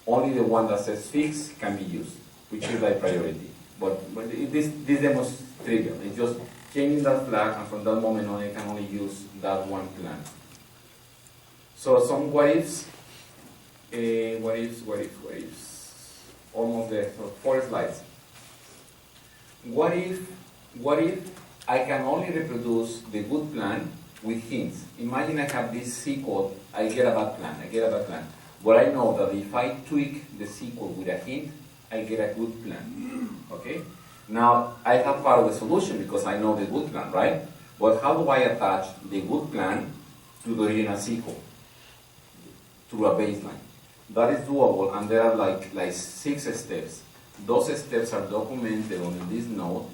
only the one that says fix can be used, which is like priority. But this demo is trivial. It's just changing that flag, and from that moment on, I can only use that one plan. So some what ifs. what is, almost there, so 4 slides. What if I can only reproduce the good plan with hints? Imagine I have this C code, I get a bad plan. But I know that if I tweak the C code with a hint, I get a good plan, okay? Now, I have part of the solution because I know the good plan, right? But how do I attach the good plan to the original C code? Through a baseline. That is doable, and there are like 6 steps. Those steps are documented on this node,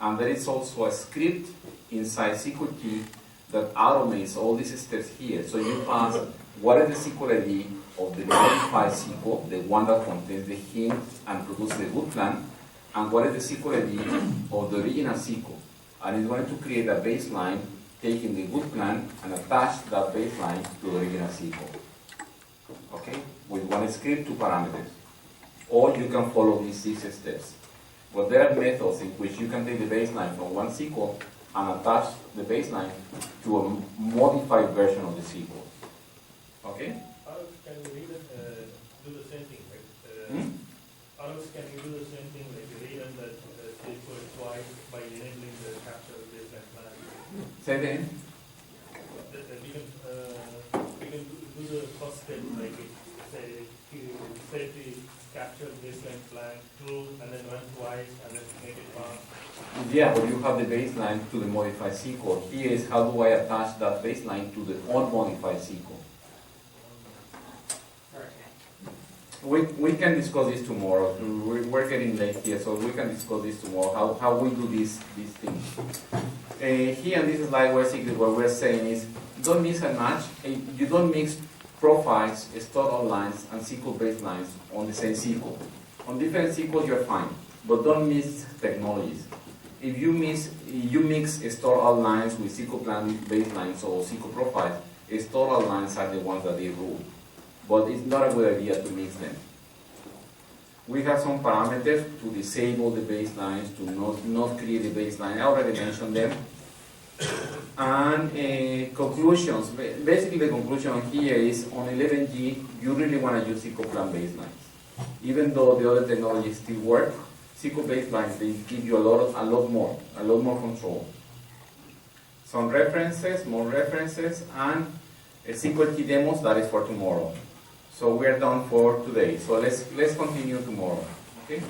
and there is also a script inside SQL key that automates all these steps here. So you pass what is the SQL ID of the modified SQL, the one that contains the hint and produces the good plan, and what is the SQL ID of the original SQL. And it's going to create a baseline taking the good plan and attach that baseline to the original SQL. Okay? With one script, 2 parameters. Or you can follow these 6 steps. But there are methods in which you can take the baseline from one SQL and attach the baseline to a modified version of the SQL. Okay? How else can you read it, do the same thing, right? How else can you do the same thing, like you read and that SQL twice by enabling the capture baseline plan? Say again. We can do the first step, like say the capture baseline plan true and then run twice and then make it pass. Yeah, but you have the baseline to the modified SQL. Here is how do I attach that baseline to the unmodified SQL. We can discuss this tomorrow. We're getting late here, so we can discuss this tomorrow, how we do these things. Here in this slide, basically what we're saying is, don't mix and match. You don't mix profiles, stored lines, and SQL baselines on the same SQL. On different SQLs, you're fine, but don't mix technologies. If you mix stored lines with SQL plan baselines or SQL profiles, stored lines are the ones that they rule. But it's not a good idea to mix them. We have some parameters to disable the baselines, to not create the baseline. I already mentioned them. And conclusions. Basically, the conclusion here is on 11G, you really want to use SQL plan baselines. Even though the other technologies still work, SQL baselines, they give you a lot more control. Some references, more references, and SQL key demos, that is for tomorrow. So we are done for today. So let's continue tomorrow. Okay?